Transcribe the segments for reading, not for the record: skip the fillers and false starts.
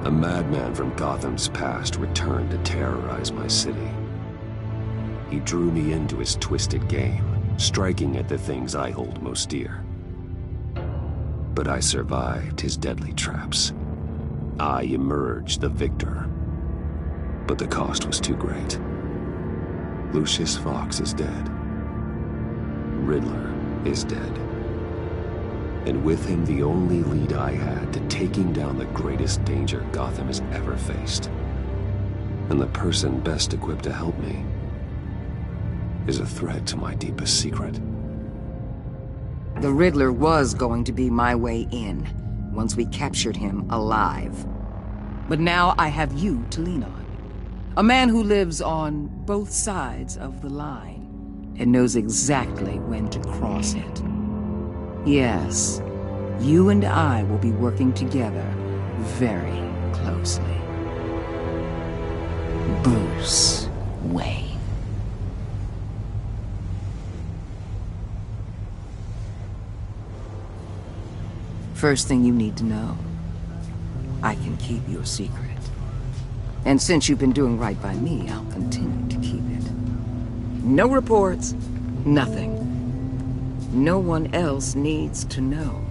A madman from Gotham's past returned to terrorize my city. He drew me into his twisted game, striking at the things I hold most dear. But I survived his deadly traps. I emerged the victor. But the cost was too great. Lucius Fox is dead. Riddler is dead. And with him, the only lead I had to taking down the greatest danger Gotham has ever faced. And the person best equipped to help me is a threat to my deepest secret. The Riddler was going to be my way in, once we captured him alive. But now I have you to lean on. A man who lives on both sides of the line, and knows exactly when to cross it. Yes, you and I will be working together very closely. Bruce Wayne. First thing you need to know, I can keep your secret. And since you've been doing right by me, I'll continue to keep it. No reports, nothing. No one else needs to know.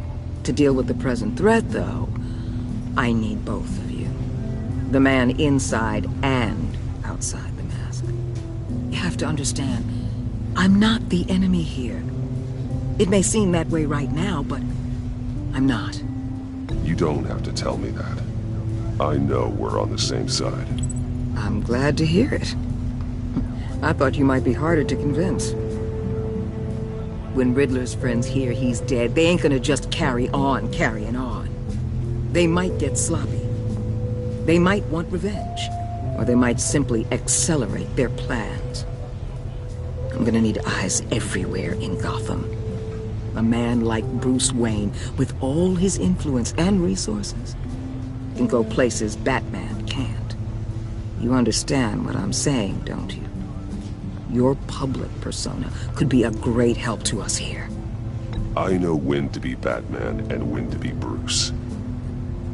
To deal with the present threat, though, I need both of you. The man inside and outside the mask. You have to understand, I'm not the enemy here. It may seem that way right now, but I'm not. You don't have to tell me that. I know we're on the same side. I'm glad to hear it. I thought you might be harder to convince. When Riddler's friends hear he's dead, they ain't gonna just carry on carrying on. They might get sloppy. They might want revenge. Or they might simply accelerate their plans. I'm gonna need eyes everywhere in Gotham. A man like Bruce Wayne, with all his influence and resources, can go places Batman can't. You understand what I'm saying, don't you? Your public persona could be a great help to us here. I know when to be Batman and when to be Bruce.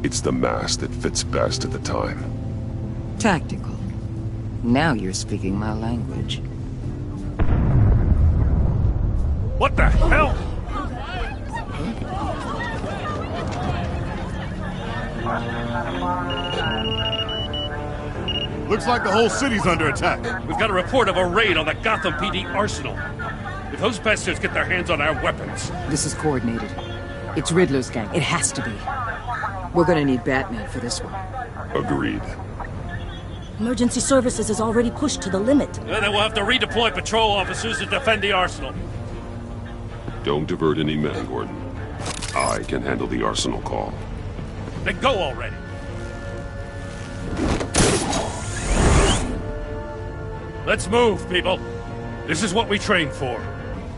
It's the mask that fits best at the time. Tactical. Now you're speaking my language. What the hell? Looks like the whole city's under attack. We've got a report of a raid on the Gotham PD arsenal. If those bastards get their hands on our weapons... This is coordinated. It's Riddler's gang. It has to be. We're gonna need Batman for this one. Agreed. Emergency services is already pushed to the limit. Then we'll have to redeploy patrol officers to defend the arsenal. Don't divert any men, Gordon. I can handle the arsenal call. Then go already. Let's move, people. This is what we trained for.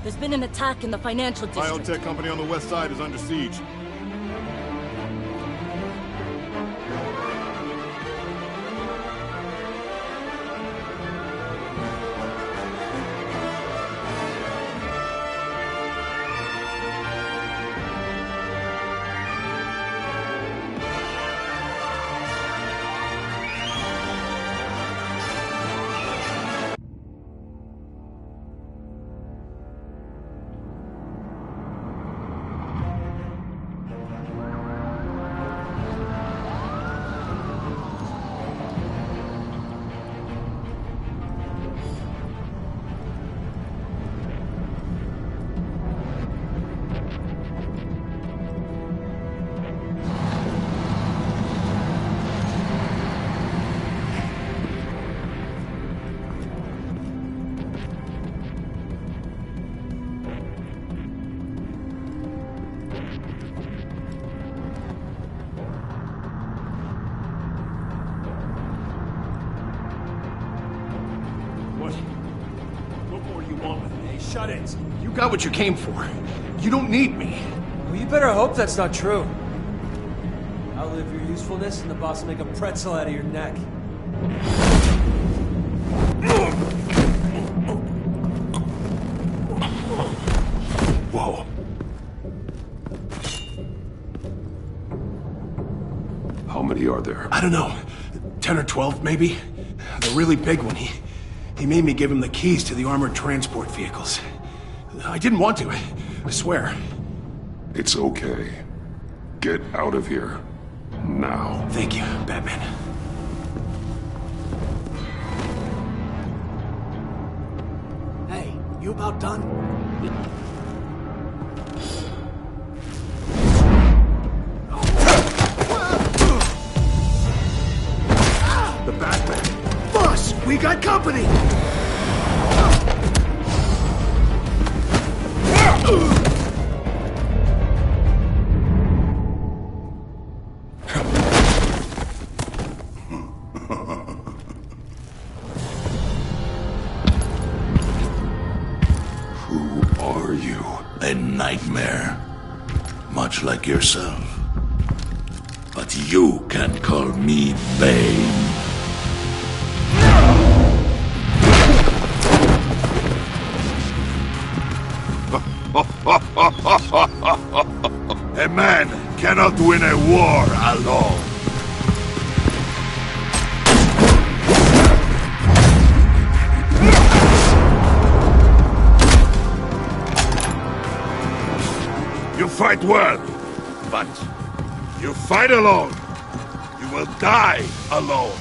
There's been an attack in the financial district. Biotech company on the west side is under siege. Shut it. You got what you came for. You don't need me. Well, you better hope that's not true. Outlive your usefulness and the boss will make a pretzel out of your neck. Whoa. How many are there? I don't know. 10 or 12, maybe? The really big one, he made me give him the keys to the armored transport vehicles. I didn't want to, I swear. It's okay. Get out of here. Now. Thank you, Batman. Hey, you about done? The Batman! Boss, we got company! Who are you? A nightmare. Much like yourself. But you can call me Bane. A man cannot win a war alone. You fight well, but you fight alone. You will die alone.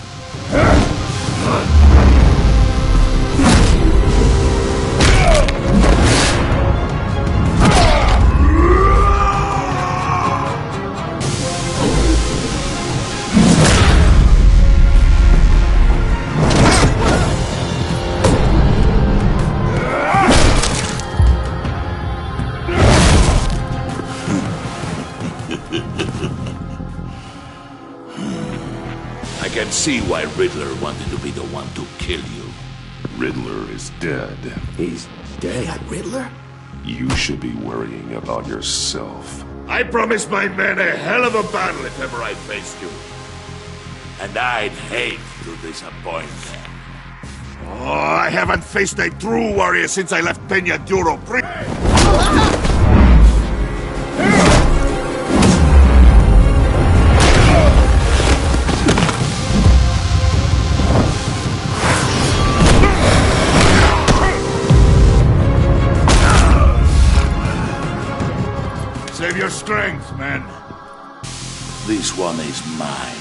I can see why Riddler wanted to be the one to kill you. Riddler is dead. He's dead. Riddler? You should be worrying about yourself. I promised my men a hell of a battle if ever I faced you. And I'd hate to disappoint them. Oh, I haven't faced a true warrior since I left Peña Duro. Save your strength, man. This one is mine.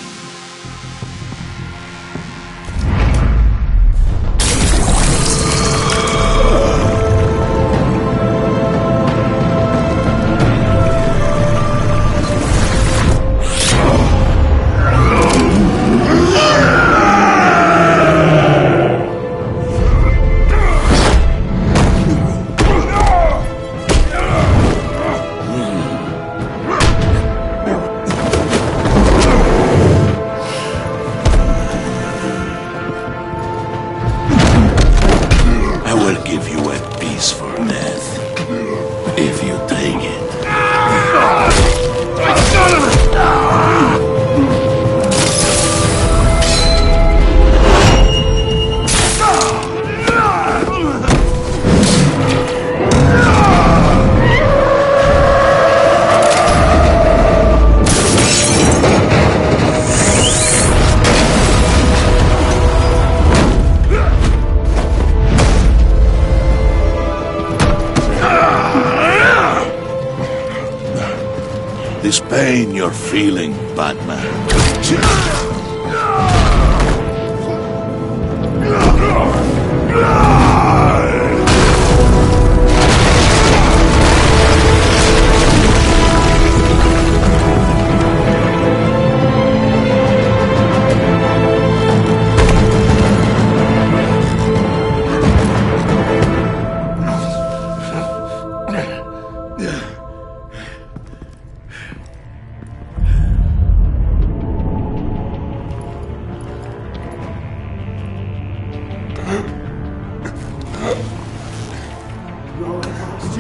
This pain you're feeling, Batman. Did you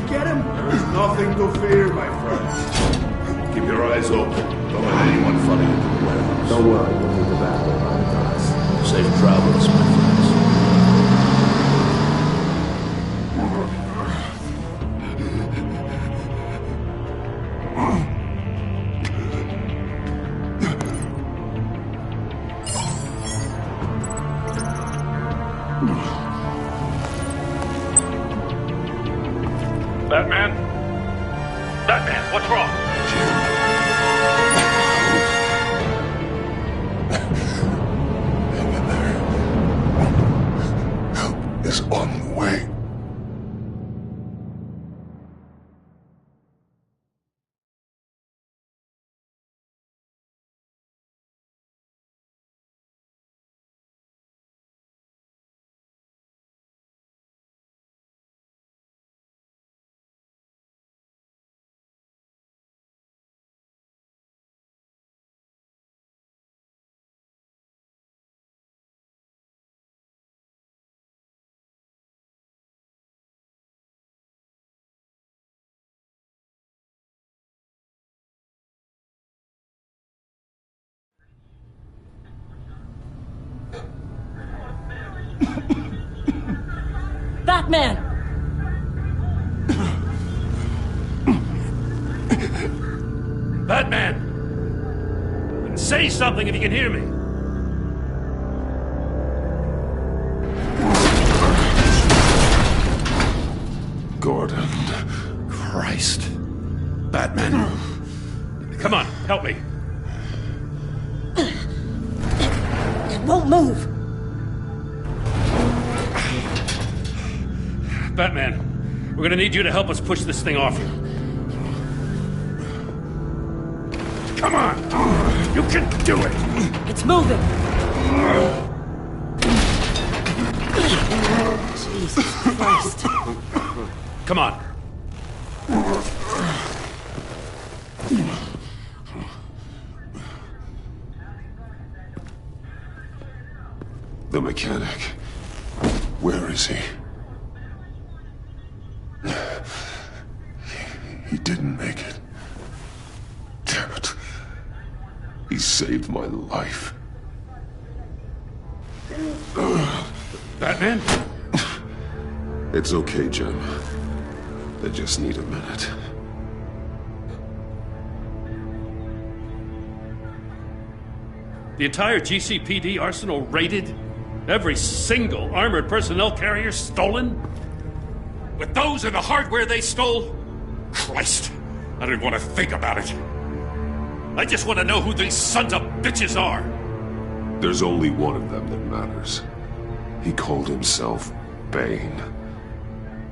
get him? There is nothing to fear, my friend. Keep your eyes open. Don't let anyone follow you to the warehouse. Don't worry, we'll meet the battle behind us. Safe travels, my friends. Batman? Batman, what's wrong? Hang in there. Help is on the way. Batman! Batman! Say something if you can hear me. Gordon. Christ. Batman. Come on, help me. It won't move! Batman, we're gonna need you to help us push this thing off. Come on! You can do it! It's moving! Jesus Christ. Come on. The mechanic. Where is he? He didn't make it. Damn it. He saved my life. Batman? It's okay, Jim. I just need a minute. The entire GCPD arsenal raided? Every single armored personnel carrier stolen? With those and the hardware they stole? Christ, I don't want to think about it. I just want to know who these sons of bitches are. There's only one of them that matters. He called himself Bane.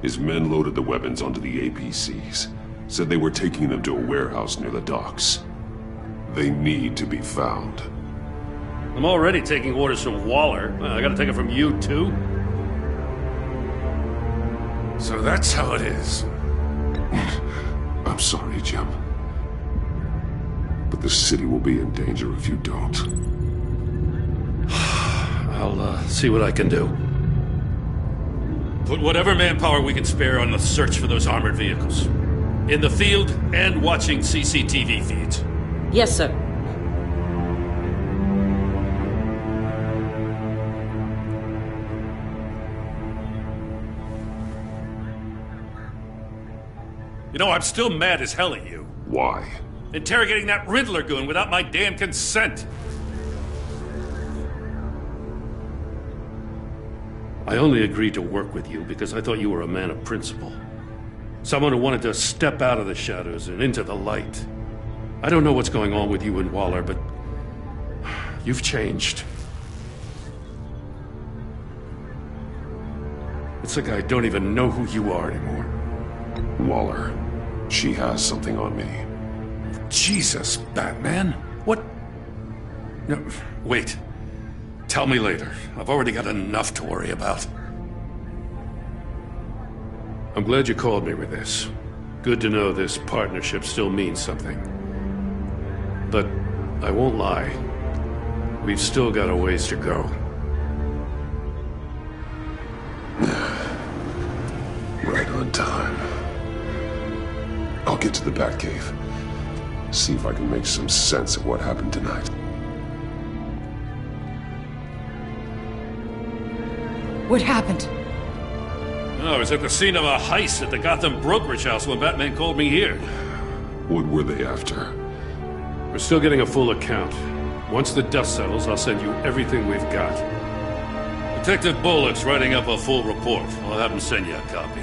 His men loaded the weapons onto the APCs, said they were taking them to a warehouse near the docks. They need to be found. I'm already taking orders from Waller. I gotta take it from you, too? So that's how it is. I'm sorry, Jim. But the city will be in danger if you don't. I'll see what I can do. Put whatever manpower we can spare on the search for those armored vehicles. In the field and watching CCTV feeds. Yes, sir. You know, I'm still mad as hell at you. Why? Interrogating that Riddler goon without my damn consent. I only agreed to work with you because I thought you were a man of principle. Someone who wanted to step out of the shadows and into the light. I don't know what's going on with you and Waller, but you've changed. It's like I don't even know who you are anymore. Waller. She has something on me. Jesus, Batman. What? No, wait. Tell me later. I've already got enough to worry about. I'm glad you called me with this. Good to know this partnership still means something. But I won't lie. We've still got a ways to go. Right on time. I'll get to the Batcave. See if I can make some sense of what happened tonight. What happened? I was at the scene of a heist at the Gotham brokerage house when Batman called me here. What were they after? We're still getting a full account. Once the dust settles, I'll send you everything we've got. Detective Bullock's writing up a full report. I'll have him send you a copy.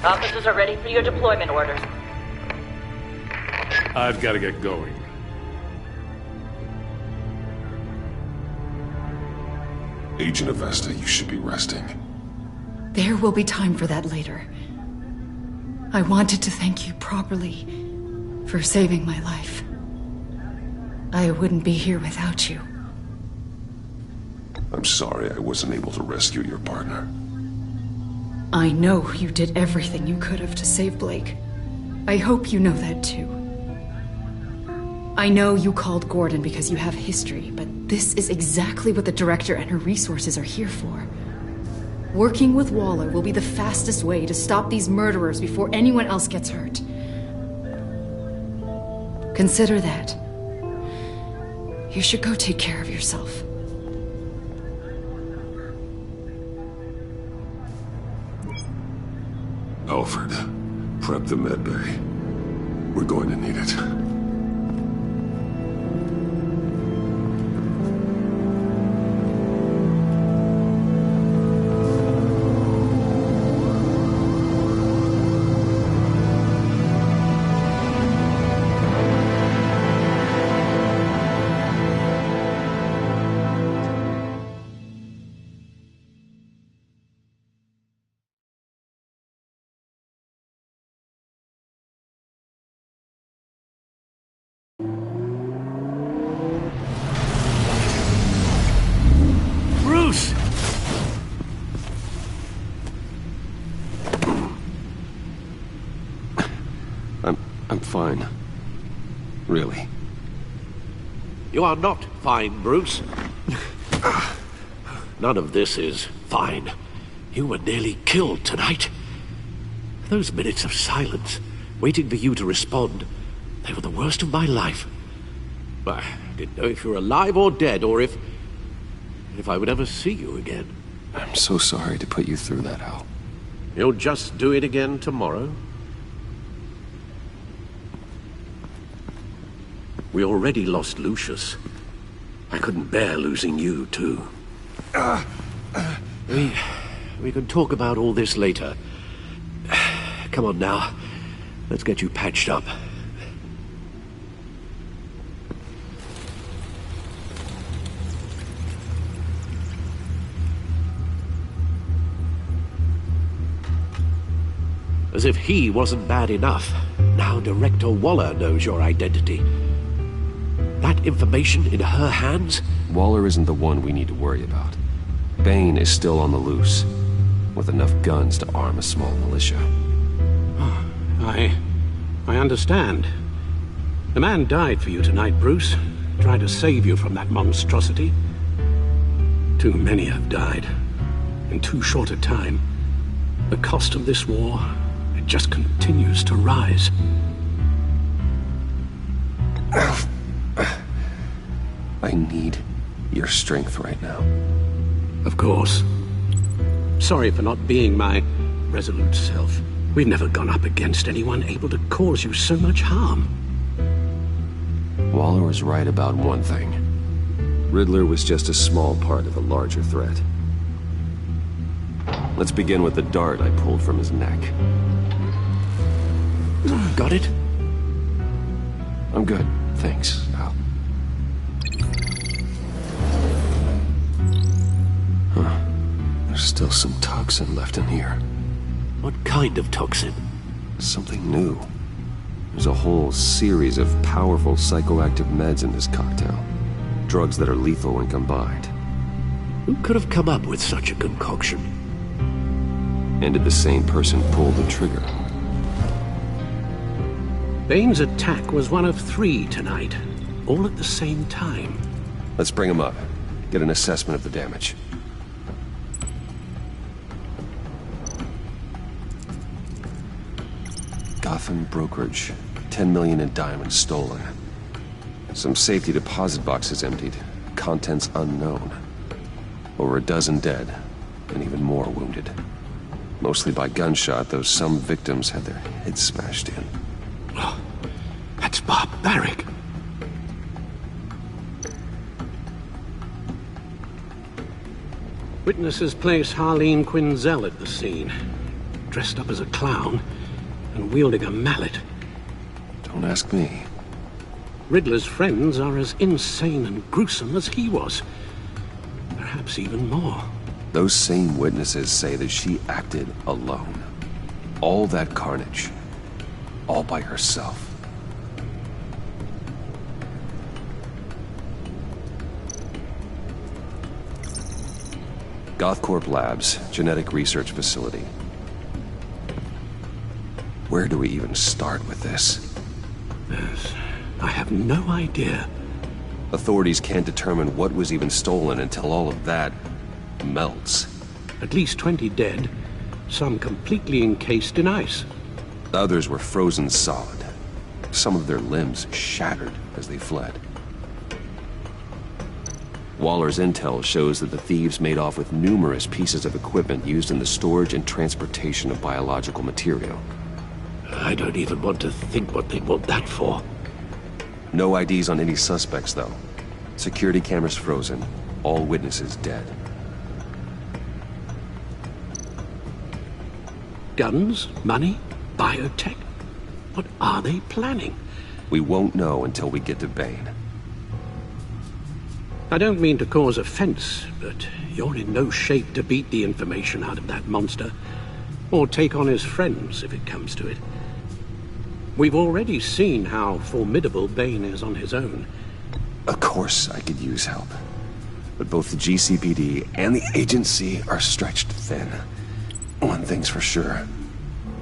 Officers are ready for your deployment orders. I've got to get going. Agent Avesta, you should be resting. There will be time for that later. I wanted to thank you properly for saving my life. I wouldn't be here without you. I'm sorry I wasn't able to rescue your partner. I know you did everything you could have to save Blake. I hope you know that too. I know you called Gordon because you have history, but this is exactly what the Director and her resources are here for. Working with Waller will be the fastest way to stop these murderers before anyone else gets hurt. Consider that. You should go take care of yourself. Alfred, prep the med bay. We're going to need it. Bruce! I'm fine. Really. You are not fine, Bruce. None of this is fine. You were nearly killed tonight. Those minutes of silence, waiting for you to respond, they were the worst of my life. I didn't know if you were alive or dead, or if I would ever see you again. I'm so sorry to put you through that, Al. You'll just do it again tomorrow? We already lost Lucius. I couldn't bear losing you, too. We can talk about all this later. Come on now. Let's get you patched up. As if he wasn't bad enough. Now Director Waller knows your identity. That information in her hands? Waller isn't the one we need to worry about. Bane is still on the loose, with enough guns to arm a small militia. I understand. The man died for you tonight, Bruce. Tried to save you from that monstrosity. Too many have died. In too short a time. The cost of this war, it just continues to rise. I need your strength right now. Of course. Sorry for not being my resolute self. We've never gone up against anyone able to cause you so much harm. Waller was right about one thing. Riddler was just a small part of a larger threat. Let's begin with the dart I pulled from his neck. Got it? I'm good, thanks, Al. Huh. There's still some toxin left in here. What kind of toxin? Something new. There's a whole series of powerful psychoactive meds in this cocktail. Drugs that are lethal when combined. Who could have come up with such a concoction? And did the same person pull the trigger? Bane's attack was one of 3 tonight, all at the same time. Let's bring him up. Get an assessment of the damage. Gotham brokerage. 10 million in diamonds stolen. Some safety deposit boxes emptied. Contents unknown. Over a dozen dead, and even more wounded. Mostly by gunshot, though some victims had their heads smashed in. Oh, that's barbaric. Witnesses place Harleen Quinzel at the scene. dressed up as a clown and wielding a mallet. Don't ask me. Riddler's friends are as insane and gruesome as he was. Perhaps even more. Those same witnesses say that she acted alone. All that carnage. All by herself. Gothcorp Labs, genetic research facility. Where do we even start with this? Yes, I have no idea. Authorities can't determine what was even stolen until all of that melts. At least 20 dead, some completely encased in ice. Others were frozen solid. Some of their limbs shattered as they fled. Waller's intel shows that the thieves made off with numerous pieces of equipment used in the storage and transportation of biological material. I don't even want to think what they'd want that for. No IDs on any suspects, though. Security cameras frozen. All witnesses dead. Guns? Money? Biotech? What are they planning? We won't know until we get to Bane. I don't mean to cause offense, but you're in no shape to beat the information out of that monster, or take on his friends if it comes to it. We've already seen how formidable Bane is on his own. Of course I could use help. But both the GCPD and the agency are stretched thin. One thing's for sure.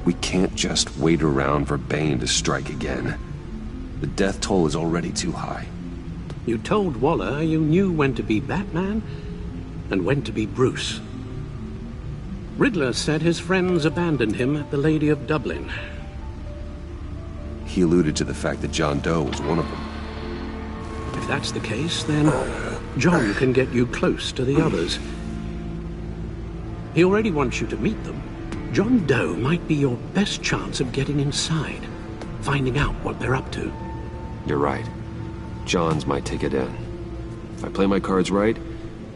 We can't just wait around for Bane to strike again. The death toll is already too high. You told Waller you knew when to be Batman and when to be Bruce. Riddler said his friends abandoned him at the Lady of Dublin. He alluded to the fact that John Doe was one of them. If that's the case, then John can get you close to the others. He already wants you to meet them. John Doe might be your best chance of getting inside, finding out what they're up to. You're right. John's my ticket in. If I play my cards right,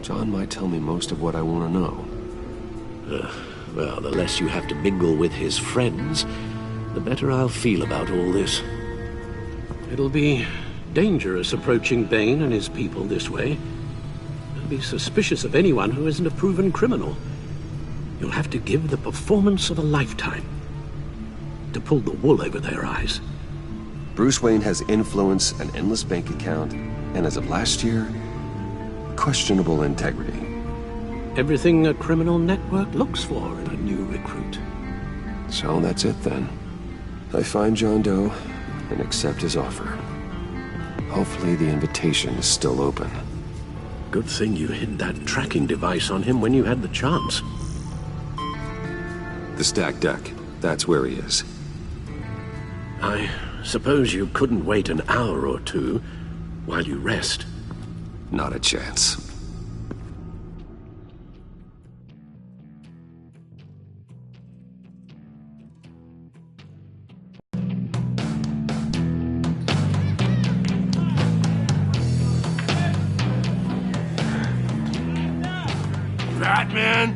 John might tell me most of what I want to know. Well, the less you have to mingle with his friends, the better I'll feel about all this. It'll be dangerous approaching Bane and his people this way. They'll be suspicious of anyone who isn't a proven criminal. You'll have to give the performance of a lifetime to pull the wool over their eyes. Bruce Wayne has influence, an endless bank account, and as of last year, questionable integrity. Everything a criminal network looks for in a new recruit. So that's it then. I find John Doe and accept his offer. Hopefully the invitation is still open. Good thing you hid that tracking device on him when you had the chance. The stacked deck, that's where he is. I suppose you couldn't wait an hour or two while you rest? Not a chance. Batman?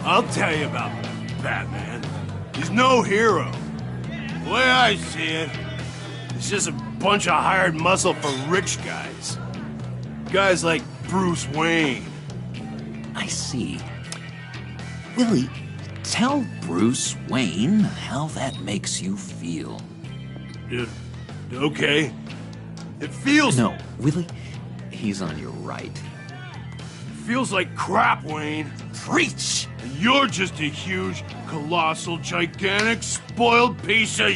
I'll tell you about Batman. He's no hero. The way I see it, he's just a bunch of hired muscle for rich guys. Guys like Bruce Wayne. I see. Willie, tell Bruce Wayne how that makes you feel. Okay. It feels... No, Willie, he's on your right. Feels like crap, Wayne. Preach! And you're just a huge, colossal, gigantic, spoiled piece of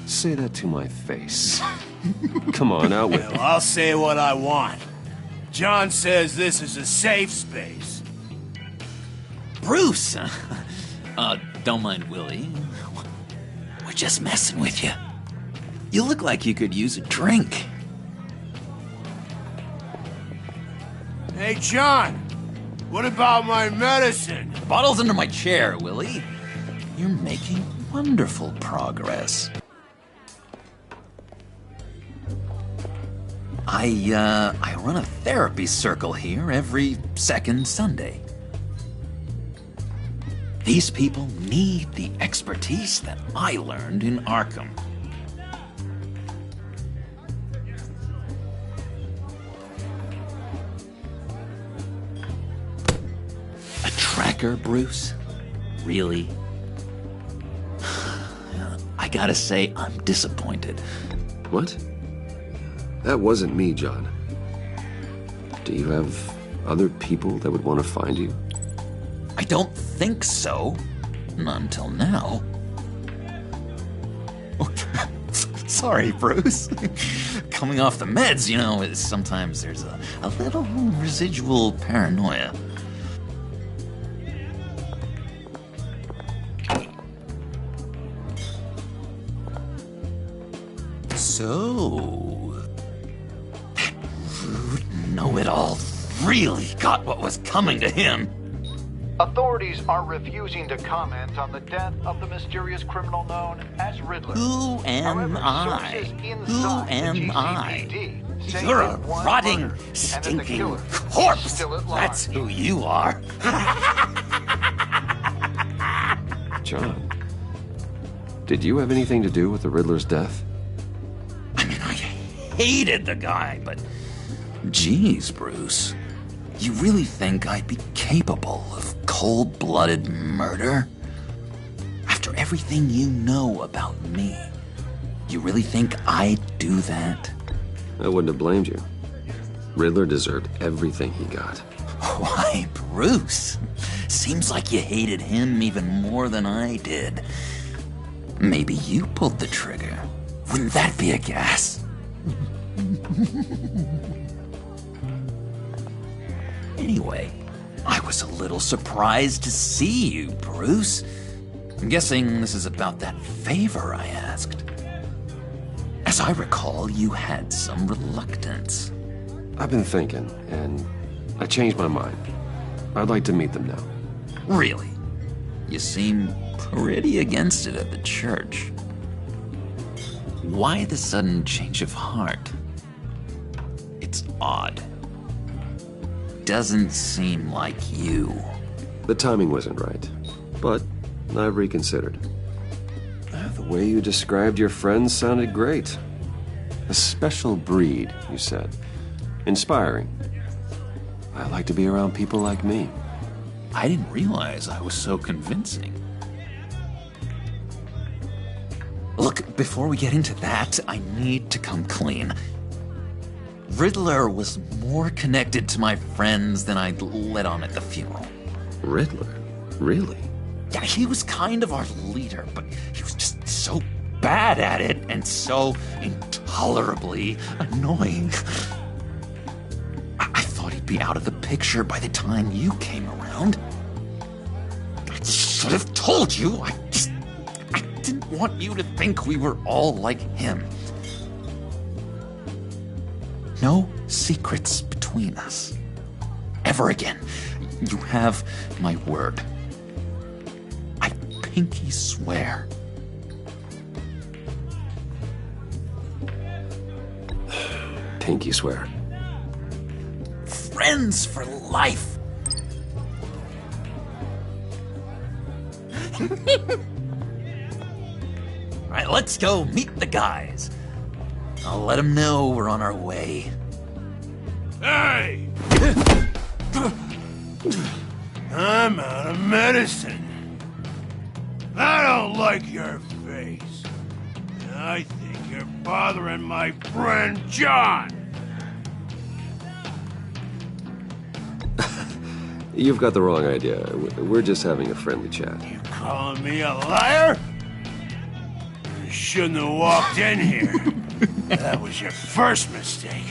Say that to my face. Come on, out with it. Well, I'll say what I want. John says this is a safe space. Bruce! Don't mind Willie. We're just messing with you. You look like you could use a drink. Hey, John. What about my medicine? Bottle's under my chair, Willie. You're making wonderful progress. I run a therapy circle here every second Sunday. These people need the expertise that I learned in Arkham. A tracker, Bruce? Really? I gotta say, I'm disappointed. What? That wasn't me, John. Do you have other people that would want to find you? I don't think so. Not until now. Sorry, Bruce. Coming off the meds, you know, sometimes there's a little residual paranoia. So, that rude know-it-all really got what was coming to him. Authorities are refusing to comment on the death of the mysterious criminal known as Riddler. Who am I? Who am I? You're a rotting, stinking corpse. That's who you are. John, did you have anything to do with the Riddler's death? I mean, I hated the guy, but geez, Bruce. You really think I'd be capable of cold-blooded murder? After everything you know about me, you really think I'd do that? I wouldn't have blamed you. Riddler deserved everything he got. Why, Bruce? Seems like you hated him even more than I did. Maybe you pulled the trigger. Wouldn't that be a gas? Anyway, I was a little surprised to see you, Bruce. I'm guessing this is about that favor I asked. As I recall, you had some reluctance. I've been thinking, and I changed my mind. I'd like to meet them now. Really? You seem pretty against it at the church. Why the sudden change of heart? It's odd. Doesn't seem like you. The timing wasn't right, but I've reconsidered. The way you described your friends sounded great. A special breed, you said. Inspiring. I like to be around people like me. I didn't realize I was so convincing. Look, before we get into that, I need to come clean. Riddler was more connected to my friends than I'd let on at the funeral. Riddler? Really? Yeah, he was kind of our leader, but he was just so bad at it and so intolerably annoying. I thought he'd be out of the picture by the time you came around. I should have told you. I didn't want you to think we were all like him. No secrets between us. Ever again. You have my word. I pinky swear. Pinky swear. Friends for life. All right, let's go meet the guys. I'll let them know we're on our way. Hey! I'm out of medicine. I don't like your face. I think you're bothering my friend John. You've got the wrong idea. We're just having a friendly chat. You calling me a liar? You shouldn't have walked in here. That was your first mistake.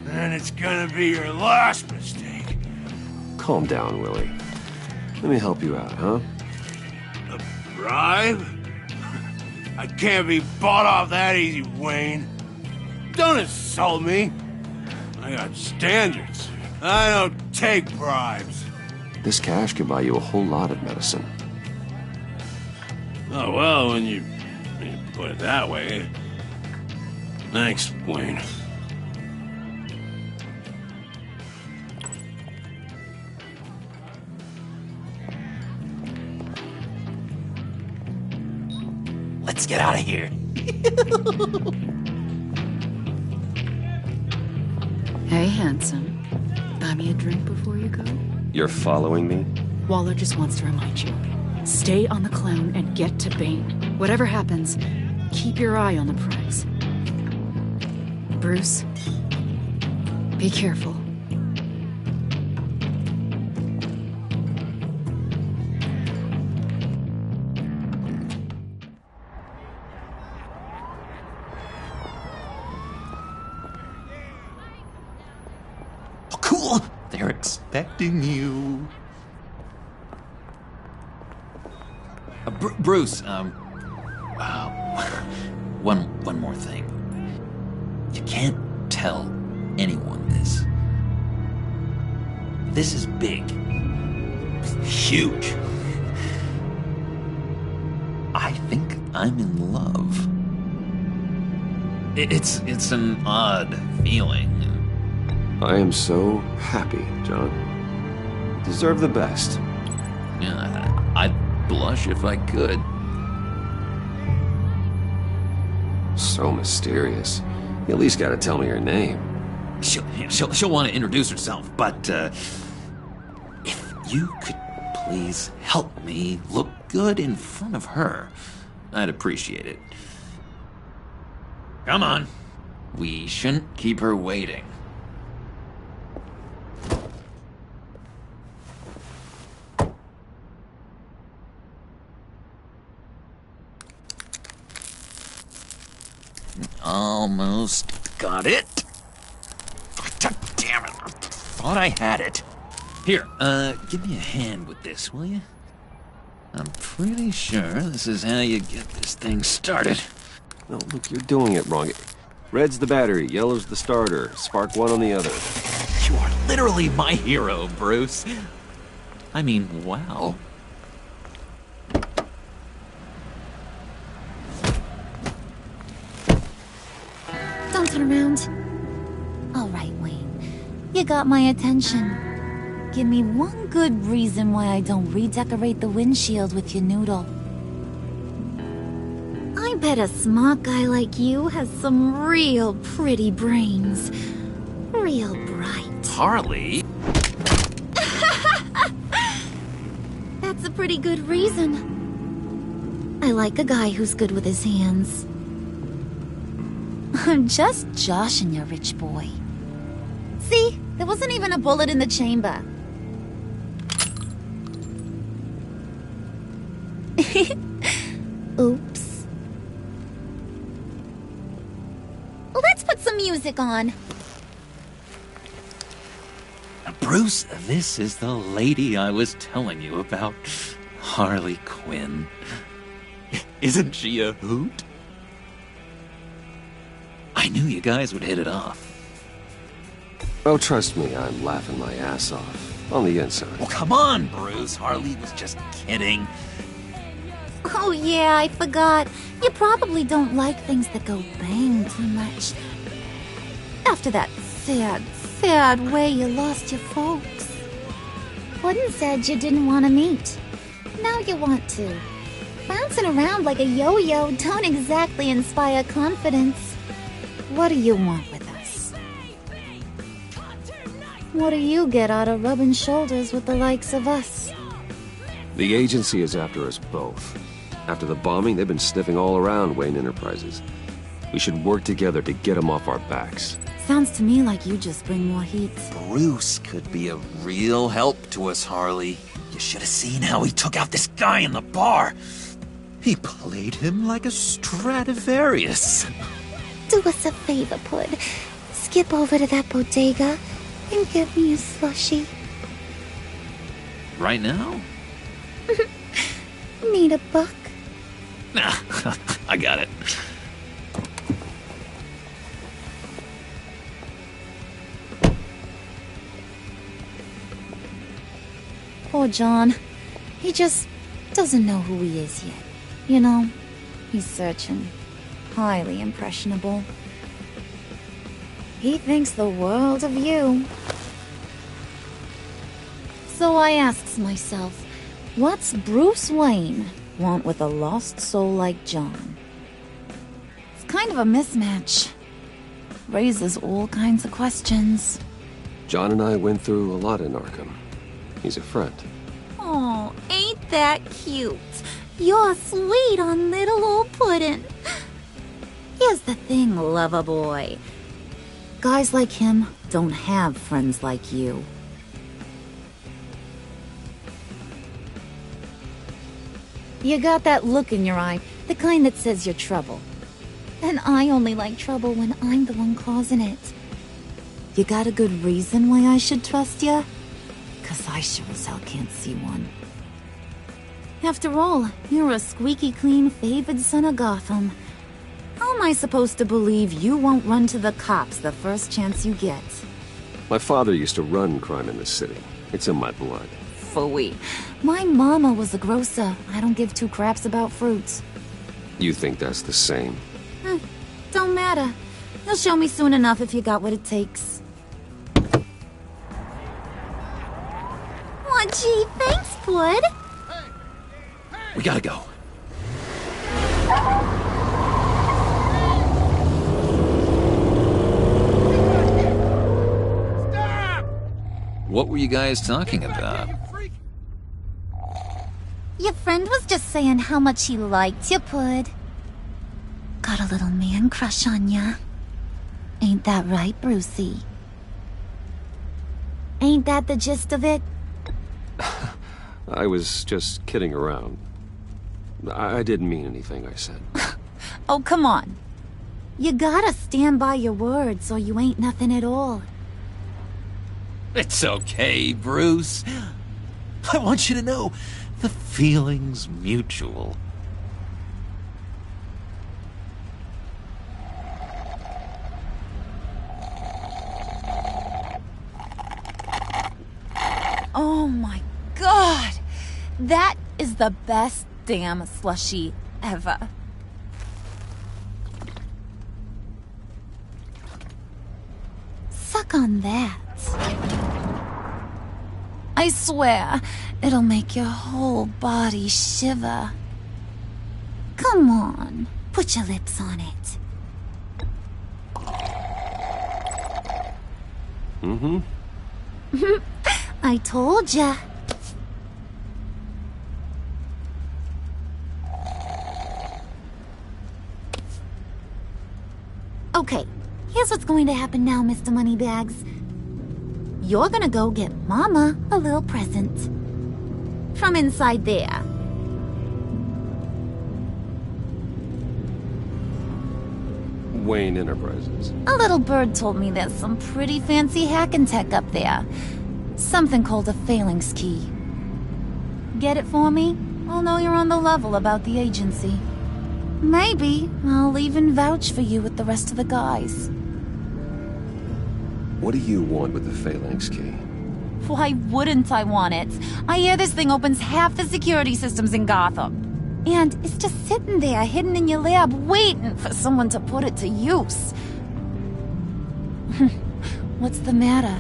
And it's gonna be your last mistake. Calm down, Willie. Let me help you out, huh? A bribe? I can't be bought off that easy, Wayne. Don't insult me. I got standards. I don't take bribes. This cash can buy you a whole lot of medicine. Oh, well, when you put it that way. Thanks, Wayne. Let's get out of here. Hey, handsome. Buy me a drink before you go? You're following me? Waller just wants to remind you. Stay on the clown and get to Bane. Whatever happens, keep your eye on the prize. Bruce, be careful. Oh, cool! They're expecting you. Bruce, one more thing. You can't tell anyone this. This is big. Huge. I think I'm in love. It's an odd feeling. I am so happy, John. You deserve the best. Yeah, I'd blush if I could. So mysterious. You at least gotta tell me your name. She'll want to introduce herself, but if you could please help me look good in front of her, I'd appreciate it. Come on. We shouldn't keep her waiting. Almost got it. God damn it. I thought I had it. Here, give me a hand with this, will you? I'm pretty sure this is how you get this thing started. No, look, you're doing it wrong. Red's the battery, yellow's the starter. Spark one on the other. You are literally my hero, Bruce. I mean, wow. Don't turn around. All right, Wayne. You got my attention. Give me one good reason why I don't redecorate the windshield with your noodle. I bet a smart guy like you has some real pretty brains. Real bright. Harley? That's a pretty good reason. I like a guy who's good with his hands. I'm just joshing you, rich boy. See? There wasn't even a bullet in the chamber. Oops. Let's put some music on. Bruce, this is the lady I was telling you about. Harley Quinn. Isn't she a hoot? I knew you guys would hit it off. Oh, trust me, I'm laughing my ass off. On the inside. Well, come on, Bruce. Harley was just kidding. Oh yeah, I forgot. You probably don't like things that go bang too much. After that sad way you lost your folks. Puddin' said you didn't want to meet. Now you want to. Bouncing around like a yo-yo don't exactly inspire confidence. What do you want with us? What do you get out of rubbing shoulders with the likes of us? The agency is after us both. After the bombing, they've been sniffing all around Wayne Enterprises. We should work together to get them off our backs. Sounds to me like you just bring more heat. Bruce could be a real help to us, Harley. You should have seen how he took out this guy in the bar. He played him like a Stradivarius. Do us a favor, Pud. Skip over to that bodega and get me a slushie. Right now? Need a buck? Nah, I got it. Poor John. He just doesn't know who he is yet. You know, he's searching. Highly impressionable. He thinks the world of you. So I asks myself, what's Bruce Wayne want with a lost soul like John? kind of a mismatch. Raises all kinds of questions. John and I went through a lot in Arkham. He's a friend. Oh, ain't that cute? You're sweet on little old Puddin'. Here's the thing, lover boy. Guys like him don't have friends like you. You got that look in your eye, the kind that says you're trouble. And I only like trouble when I'm the one causing it. You got a good reason why I should trust you? 'Cause I sure as hell can't see one. After all, you're a squeaky clean favored son of Gotham. How am I supposed to believe you won't run to the cops the first chance you get? My father used to run crime in this city. It's in my blood. Phooey. My mama was a grocer. I don't give two craps about fruits. You think that's the same? Don't matter. You'll show me soon enough if you got what it takes. Aw, gee, thanks, Pud. We gotta go. What were you guys talking about? Your friend was just saying how much he liked you, Pud. Got a little man crush on ya. Ain't that right, Brucey? Ain't that the gist of it? I was just kidding around. I didn't mean anything I said. Oh, come on. You gotta stand by your words or you ain't nothing at all. It's okay, Bruce. I want you to know the feeling's mutual. Oh my god! That is the best damn slushie ever. Suck on that. I swear, it'll make your whole body shiver. Come on, put your lips on it. Mm-hmm. I told ya. Okay, here's what's going to happen now, Mr. Moneybags. You're gonna go get Mama a little present. From inside there. Wayne Enterprises. A little bird told me there's some pretty fancy hacking tech up there. Something called a phalanx key. Get it for me? I'll know you're on the level about the agency. Maybe I'll even vouch for you with the rest of the guys. What do you want with the phalanx key? Why wouldn't I want it? I hear this thing opens half the security systems in Gotham. And it's just sitting there, hidden in your lab, waiting for someone to put it to use. What's the matter?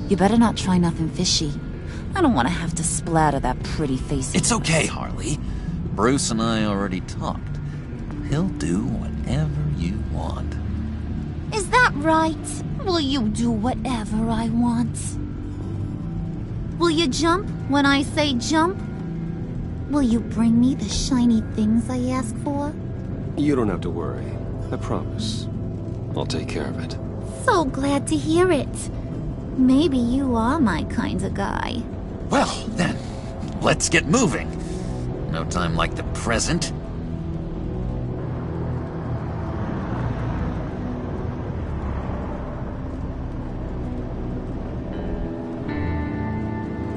You better not try nothing fishy. I don't want to have to splatter that pretty face. It's okay, Harley. Bruce and I already talked. He'll do whatever you want. Is that right? Will you do whatever I want? Will you jump when I say jump? Will you bring me the shiny things I ask for? You don't have to worry. I promise. I'll take care of it. So glad to hear it. Maybe you are my kind of guy. Well, then, let's get moving. No time like the present.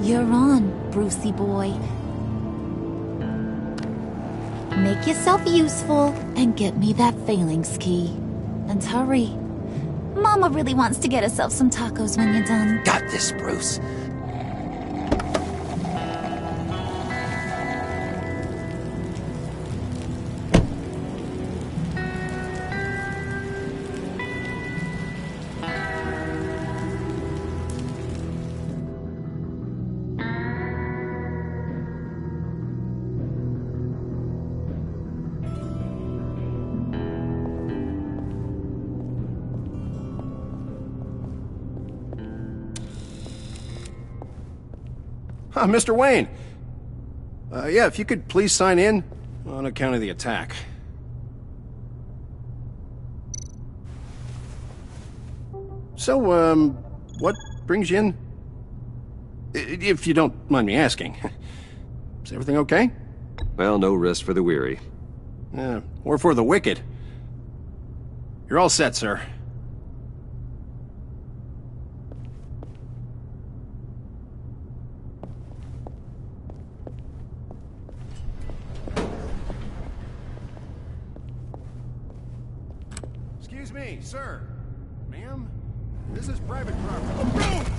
You're on, Brucey boy. Make yourself useful and get me that phalanx key. And hurry. Mama really wants to get herself some tacos when you're done. Got this, Bruce. Mr. Wayne. Yeah, if you could please sign in on account of the attack. So, what brings you in? If you don't mind me asking. Is everything okay? Well, no rest for the weary. Or for the wicked. You're all set, sir. Excuse me, sir. Ma'am? This is private property.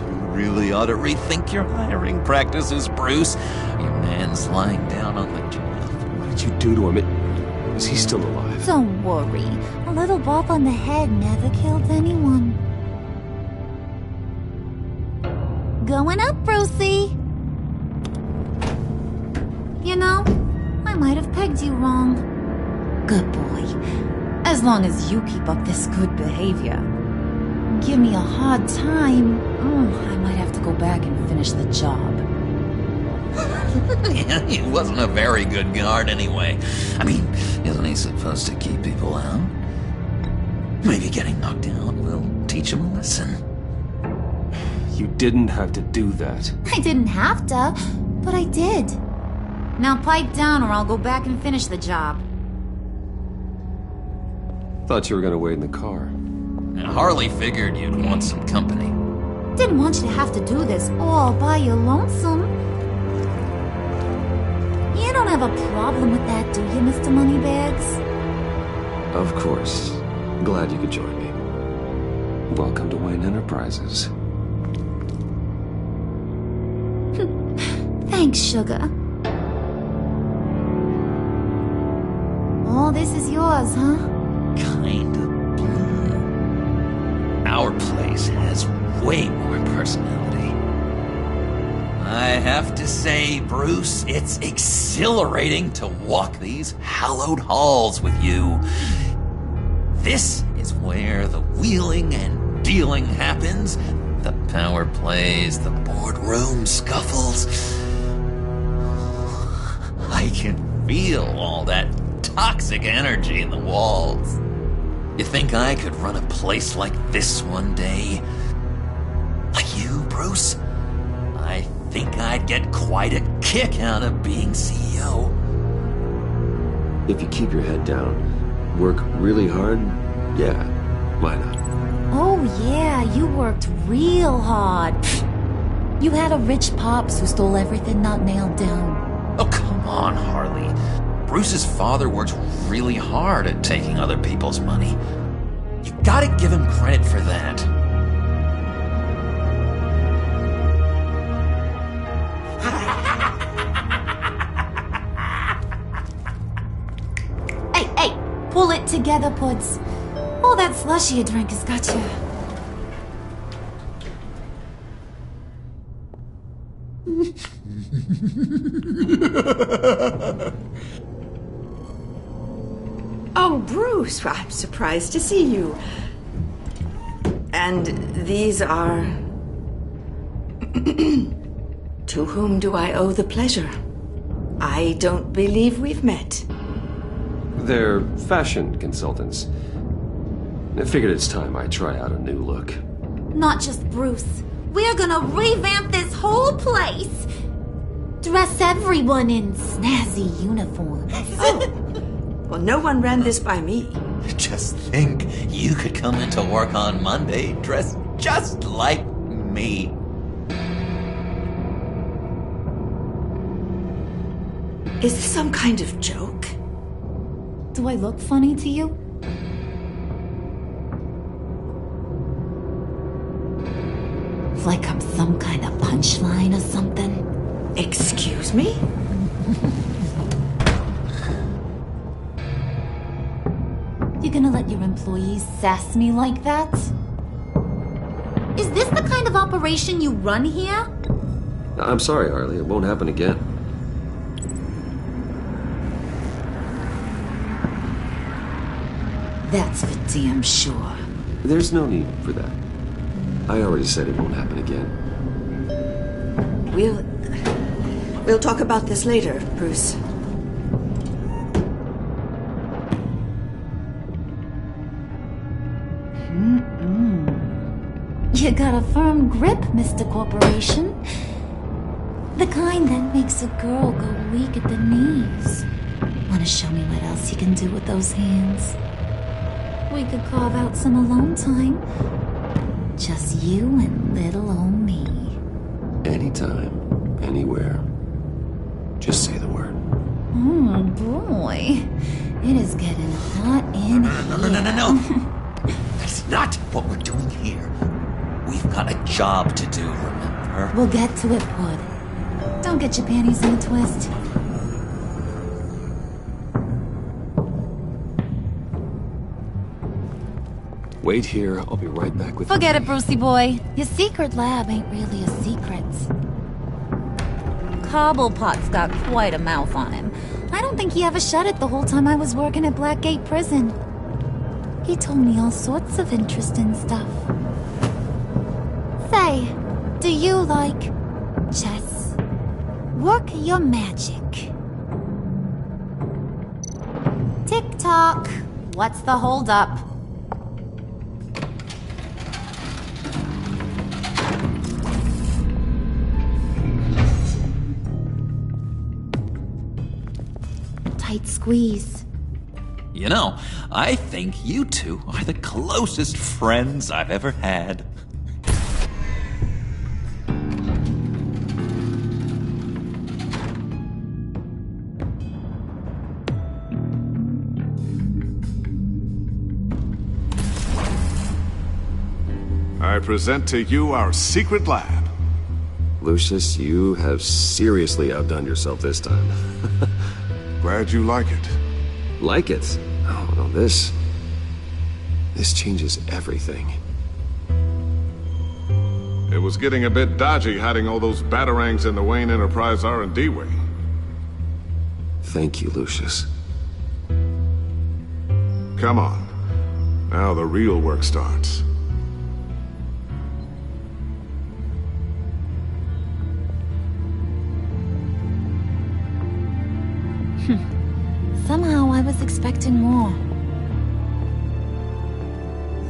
You really ought to rethink your hiring practices, Bruce. Your man's lying down on the job. What did you do to him? Is he still alive? Don't worry. A little bump on the head never killed anyone. Going up, Brucey. You know, I might have pegged you wrong. Good boy. As long as you keep up this good behavior. Give me a hard time, I might have to go back and finish the job. Yeah, he wasn't a very good guard anyway. I mean, isn't he supposed to keep people out? Maybe getting knocked out will teach him a lesson. You didn't have to do that. I didn't have to, but I did. Now pipe down or I'll go back and finish the job. Thought you were gonna wait in the car. Harley figured you'd want some company. Didn't want you to have to do this all by your lonesome. You don't have a problem with that, do you, Mr. Moneybags? Of course. Glad you could join me. Welcome to Wayne Enterprises. Thanks, sugar. All this is yours, huh? Kinda blue. Our place has way more personality. I have to say, Bruce, it's exhilarating to walk these hallowed halls with you. This is where the wheeling and dealing happens, the power plays, the boardroom scuffles. I can feel all that toxic energy in the walls. You think I could run a place like this one day? Like you, Bruce? I think I'd get quite a kick out of being CEO. If you keep your head down, work really hard, yeah, why not? Oh yeah, you worked real hard. You had a rich pops who stole everything not nailed down. Oh, come on, Harley. Bruce's father worked really hard at taking other people's money. You gotta give him credit for that. Hey, pull it together, Puds. All that slushy you drank has got you. Oh, Bruce, I'm surprised to see you. And these are... To whom do I owe the pleasure? I don't believe we've met. They're fashion consultants. I figured it's time I try out a new look. Not just Bruce. We're gonna revamp this whole place. Dress everyone in snazzy uniforms. Oh, well, no one ran this by me. Just think, you could come into work on Monday dressed just like me. Is this some kind of joke? Do I look funny to you? Like I'm some kind of punchline or something? Excuse me? You gonna let your employees sass me like that? Is this the kind of operation you run here? I'm sorry, Harley. It won't happen again. That's for damn sure. There's no need for that. I already said it won't happen again. We'll talk about this later, Bruce. You got a firm grip, Mr. Corporation. The kind that makes a girl go weak at the knees. Wanna show me what else you can do with those hands? We could carve out some alone time. Just you and little old me. Anytime, anywhere. Just say the word. Oh boy. It is getting hot in here. No. That's not what we're doing here. We've got a job to do, remember? We'll get to it, Wood. Don't get your panties in a twist. Wait here, I'll be right back with Forget it, Brucey boy. Your secret lab ain't really a secret. Cobblepot's got quite a mouth on him. I don't think he ever shut it the whole time I was working at Blackgate Prison. He told me all sorts of interesting stuff. Say, do you like chess? Work your magic. Tick-tock. What's the holdup? Tight squeeze. You know, I think you two are the closest friends I've ever had. I present to you our secret lab. Lucius, you have seriously outdone yourself this time. Glad you like it. Like it? Oh, no, this changes everything. It was getting a bit dodgy hiding all those batarangs in the Wayne Enterprise R&D wing. Thank you, Lucius. Come on. Now the real work starts. Somehow I was expecting more.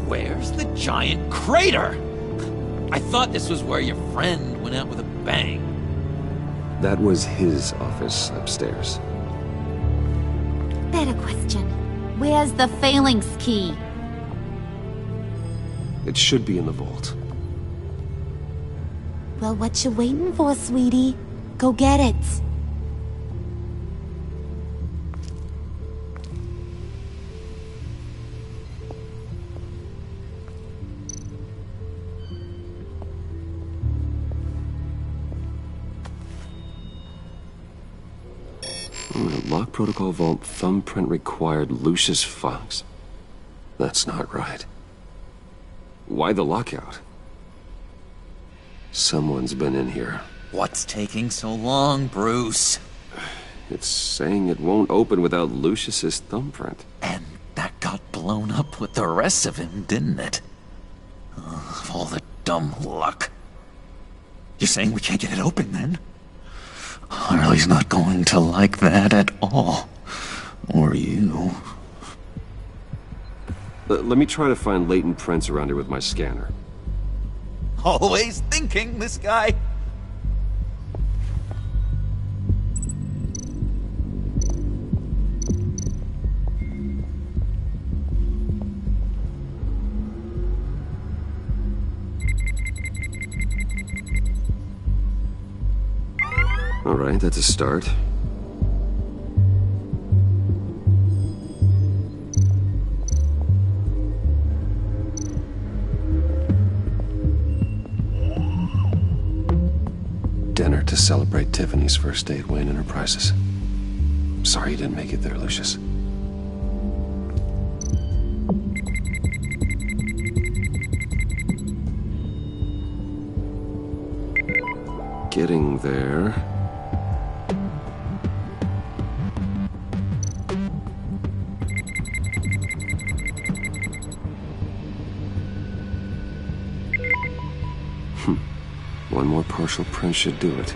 Where's the giant crater? I thought this was where your friend went out with a bang. That was his office upstairs. Better question. Where's the phalanx key? It should be in the vault. Well, what you waiting for, sweetie? Go get it. Lock protocol vault thumbprint required Lucius Fox. That's not right. Why the lockout? Someone's been in here. What's taking so long, Bruce? It's saying it won't open without Lucius's thumbprint. And that got blown up with the rest of him, didn't it? All the dumb luck. You're saying we can't get it open, then? Harley's not going to like that at all. Or you. Let me try to find latent prints around here with my scanner. Always thinking, this guy. All right, that's a start. Dinner to celebrate Tiffany's first day at Wayne Enterprises. Sorry you didn't make it there, Lucius. Getting there. One more partial print should do it.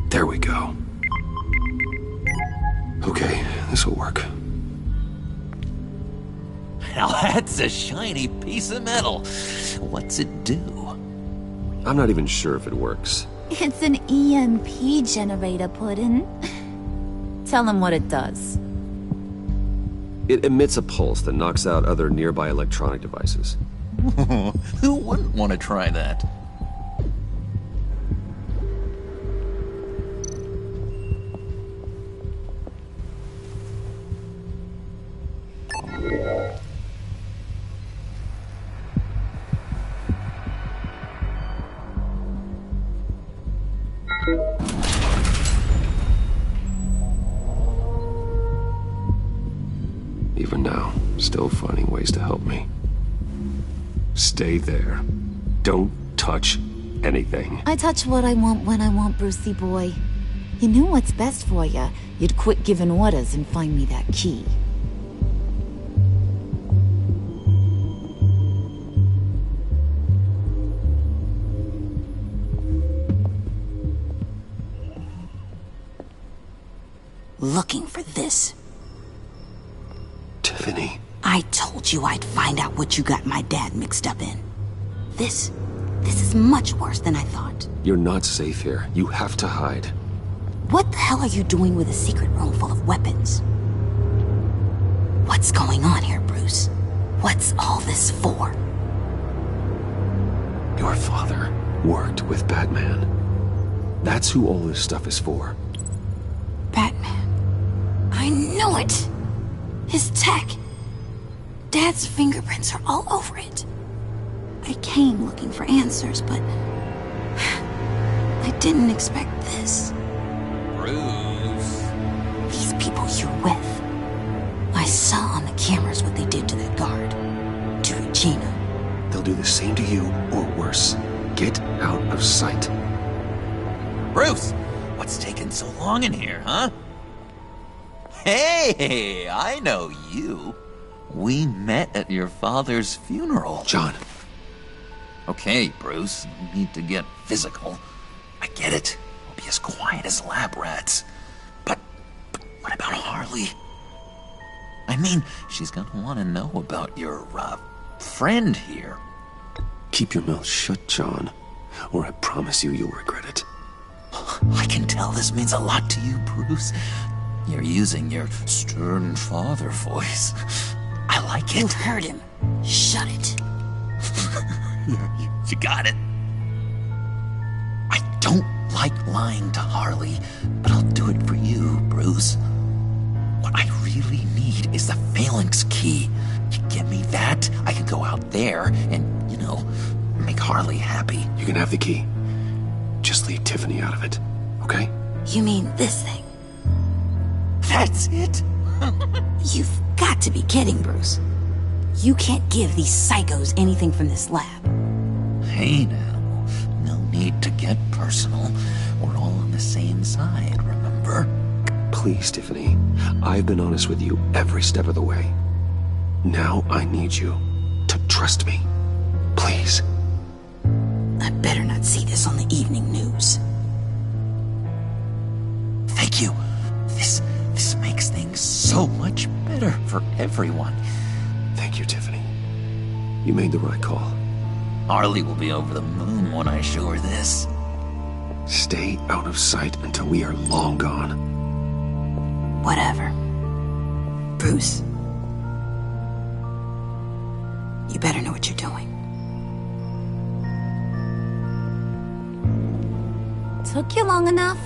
There we go. Okay, this'll work. Now that's a shiny piece of metal. What's it do? I'm not even sure if it works. It's an EMP generator, Puddin'. Tell him what it does. It emits a pulse that knocks out other nearby electronic devices. Who wouldn't want to try that? Even now, still finding ways to help me. Stay there. Don't touch anything. I touch what I want when I want, Brucey boy. You knew what's best for you. You'd quit giving orders and find me that key. Looking for this. Tiffany. I told you I'd find out what you got my dad mixed up in. This is much worse than I thought. You're not safe here. You have to hide. What the hell are you doing with a secret room full of weapons? What's going on here, Bruce? What's all this for? Your father worked with Batman. That's who all this stuff is for. Batman. I knew it! His tech. Dad's fingerprints are all over it. I came looking for answers, but I didn't expect this. Bruce. These people you're with. I saw on the cameras what they did to that guard. To Regina. They'll do the same to you, or worse. Get out of sight. Bruce, what's taking so long in here, huh? Hey, I know you. We met at your father's funeral. John. Okay, Bruce, no need to get physical. I get it. We'll be as quiet as lab rats. But what about Harley? I mean, she's gonna want to know about your, friend here. Keep your mouth shut, John, or I promise you'll regret it. I can tell this means a lot to you, Bruce. You're using your stern father voice. I like it. You heard him. Shut it. You got it. I don't like lying to Harley, but I'll do it for you, Bruce. What I really need is the phalanx key. You give me that, I can go out there and, make Harley happy. You can have the key. Just leave Tiffany out of it, okay? You mean this thing? That's it? You've got to be kidding, Bruce. You can't give these psychos anything from this lab. Hey now, no need to get personal. We're all on the same side, remember? Please, Tiffany. I've been honest with you every step of the way. Now I need you to trust me. Please. I better not see this on the evening news. Thank you. This makes things so much better for everyone. Thank you, Tiffany. You made the right call. Harley will be over the moon when I show her this. Stay out of sight until we are long gone. Whatever. Bruce. You better know what you're doing. Took you long enough?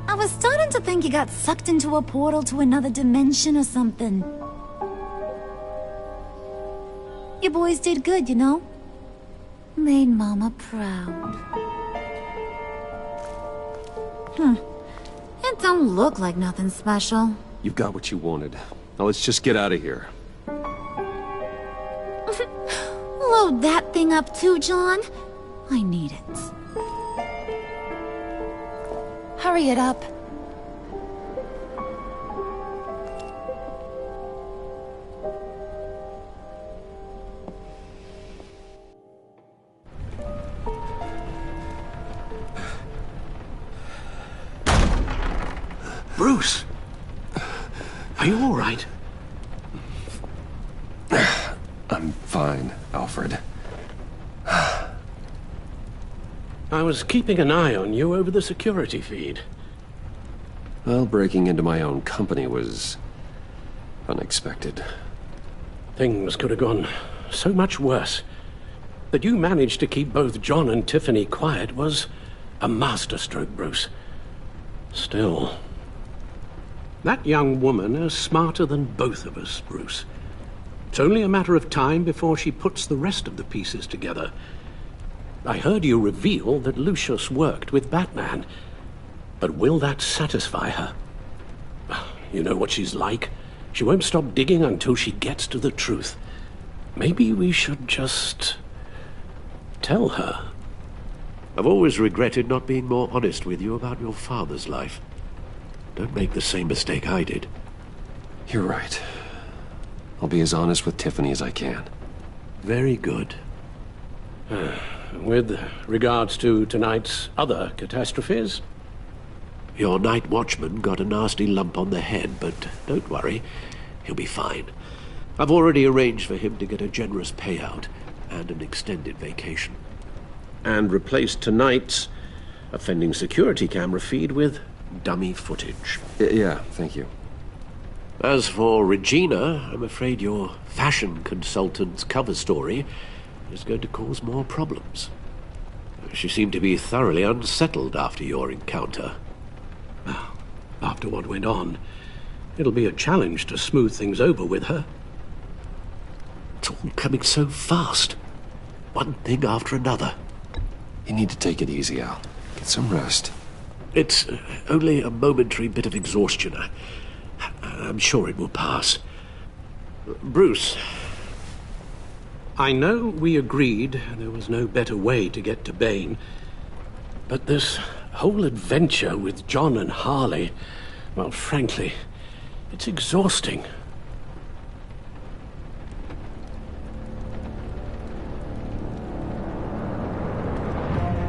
I was starting to think you got sucked into a portal to another dimension or something. You boys did good, you know? Made Mama proud. It don't look like nothing special. You've got what you wanted. Now let's just get out of here. Load that thing up too, John. I need it. Hurry it up. Bruce! Are you all right? I'm fine, Alfred. I was keeping an eye on you over the security feed. Well, breaking into my own company was unexpected. Things could have gone so much worse. That you managed to keep both John and Tiffany quiet was a masterstroke, Bruce. Still, that young woman is smarter than both of us, Bruce. It's only a matter of time before she puts the rest of the pieces together. I heard you reveal that Lucius worked with Batman. But will that satisfy her? You know what she's like. She won't stop digging until she gets to the truth. Maybe we should just tell her. I've always regretted not being more honest with you about your father's life. Don't make the same mistake I did. You're right. I'll be as honest with Tiffany as I can. Very good. With regards to tonight's other catastrophes? Your night watchman got a nasty lump on the head, but don't worry. He'll be fine. I've already arranged for him to get a generous payout and an extended vacation. And replaced tonight's offending security camera feed with dummy footage. Yeah, thank you. As for Regina, I'm afraid your fashion consultant's cover story is going to cause more problems. She seemed to be thoroughly unsettled after your encounter. Well, after what went on, it'll be a challenge to smooth things over with her. It's all coming so fast. One thing after another. You need to take it easy, Al. Get some rest. It's only a momentary bit of exhaustion. I'm sure it will pass. Bruce. I know we agreed there was no better way to get to Bane, but this whole adventure with John and Harley, well, frankly, it's exhausting.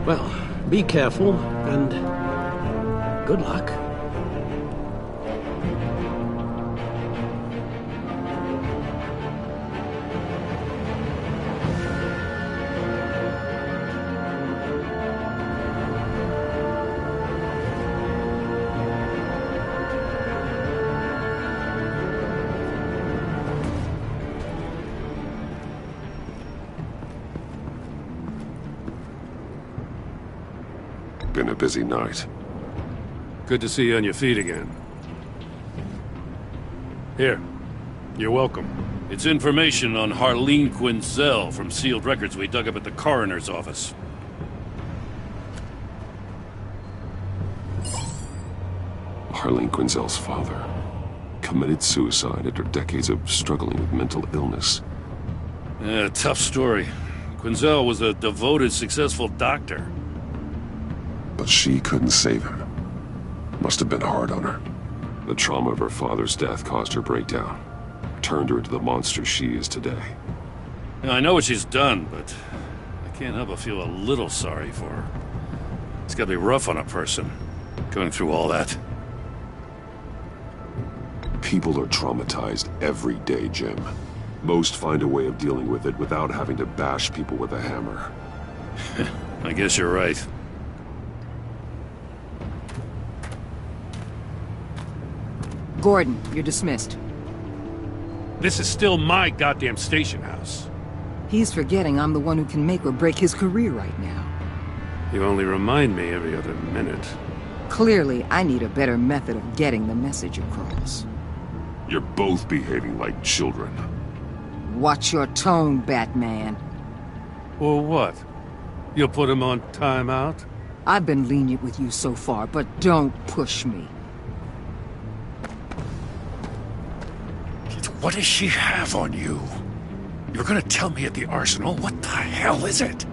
Well, be careful, and good luck. Been a busy night. Good to see you on your feet again. Here. You're welcome. It's information on Harleen Quinzel from sealed records we dug up at the coroner's office. Harleen Quinzel's father committed suicide after decades of struggling with mental illness. Yeah, tough story. Quinzel was a devoted, successful doctor. But she couldn't save him. Must have been hard on her. The trauma of her father's death caused her breakdown. Turned her into the monster she is today. Now, I know what she's done, but I can't help but feel a little sorry for her. It's gotta be rough on a person, going through all that. People are traumatized every day, Jim. Most find a way of dealing with it without having to bash people with a hammer. I guess you're right. Gordon, you're dismissed. This is still my goddamn station house. He's forgetting I'm the one who can make or break his career right now. You only remind me every other minute. Clearly, I need a better method of getting the message across. You're both behaving like children. Watch your tone, Batman. Or what? You'll put him on timeout? I've been lenient with you so far, but don't push me. What does she have on you? You're gonna tell me at the arsenal? What the hell is it?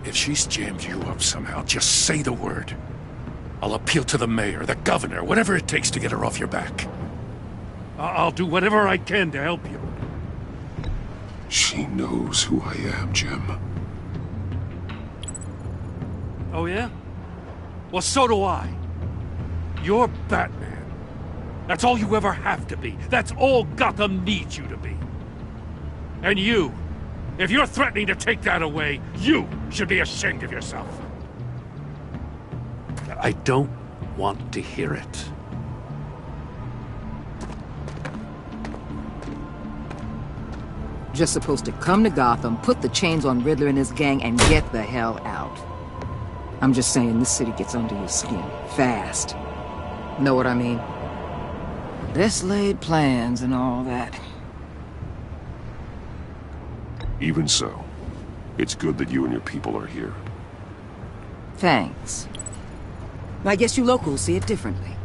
If she's jammed you up somehow, just say the word. I'll appeal to the mayor, the governor, whatever it takes to get her off your back. I'll do whatever I can to help you. She knows who I am, Jim. Oh, yeah? Well, so do I. You're Batman. That's all you ever have to be. That's all Gotham needs you to be. And you, if you're threatening to take that away, you should be ashamed of yourself. I don't want to hear it. Just supposed to come to Gotham, put the chains on Riddler and his gang, and get the hell out. I'm just saying, this city gets under your skin. Fast. Know what I mean? Best laid plans and all that. Even so, it's good that you and your people are here. Thanks. I guess you locals see it differently.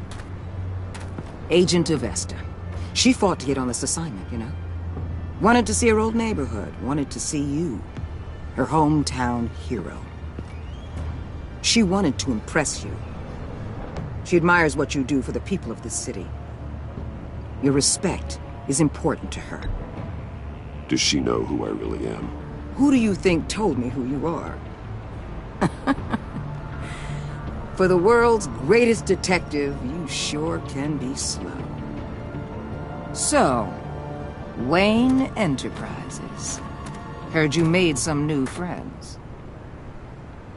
Agent Avesta. She fought to get on this assignment, you know? Wanted to see her old neighborhood. Wanted to see you. Her hometown hero. She wanted to impress you. She admires what you do for the people of this city. Your respect is important to her. Does she know who I really am? Who do you think told me who you are? For the world's greatest detective, you sure can be slow. So, Wayne Enterprises. Heard you made some new friends.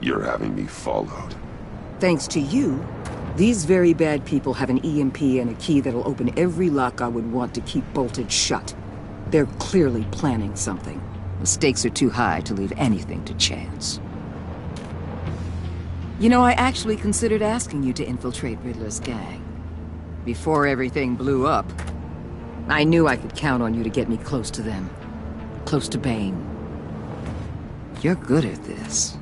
You're having me followed. Thanks to you, these very bad people have an EMP and a key that'll open every lock I would want to keep bolted shut. They're clearly planning something. The stakes are too high to leave anything to chance. You know, I actually considered asking you to infiltrate Riddler's gang. Before everything blew up, I knew I could count on you to get me close to them. Close to Bane. You're good at this.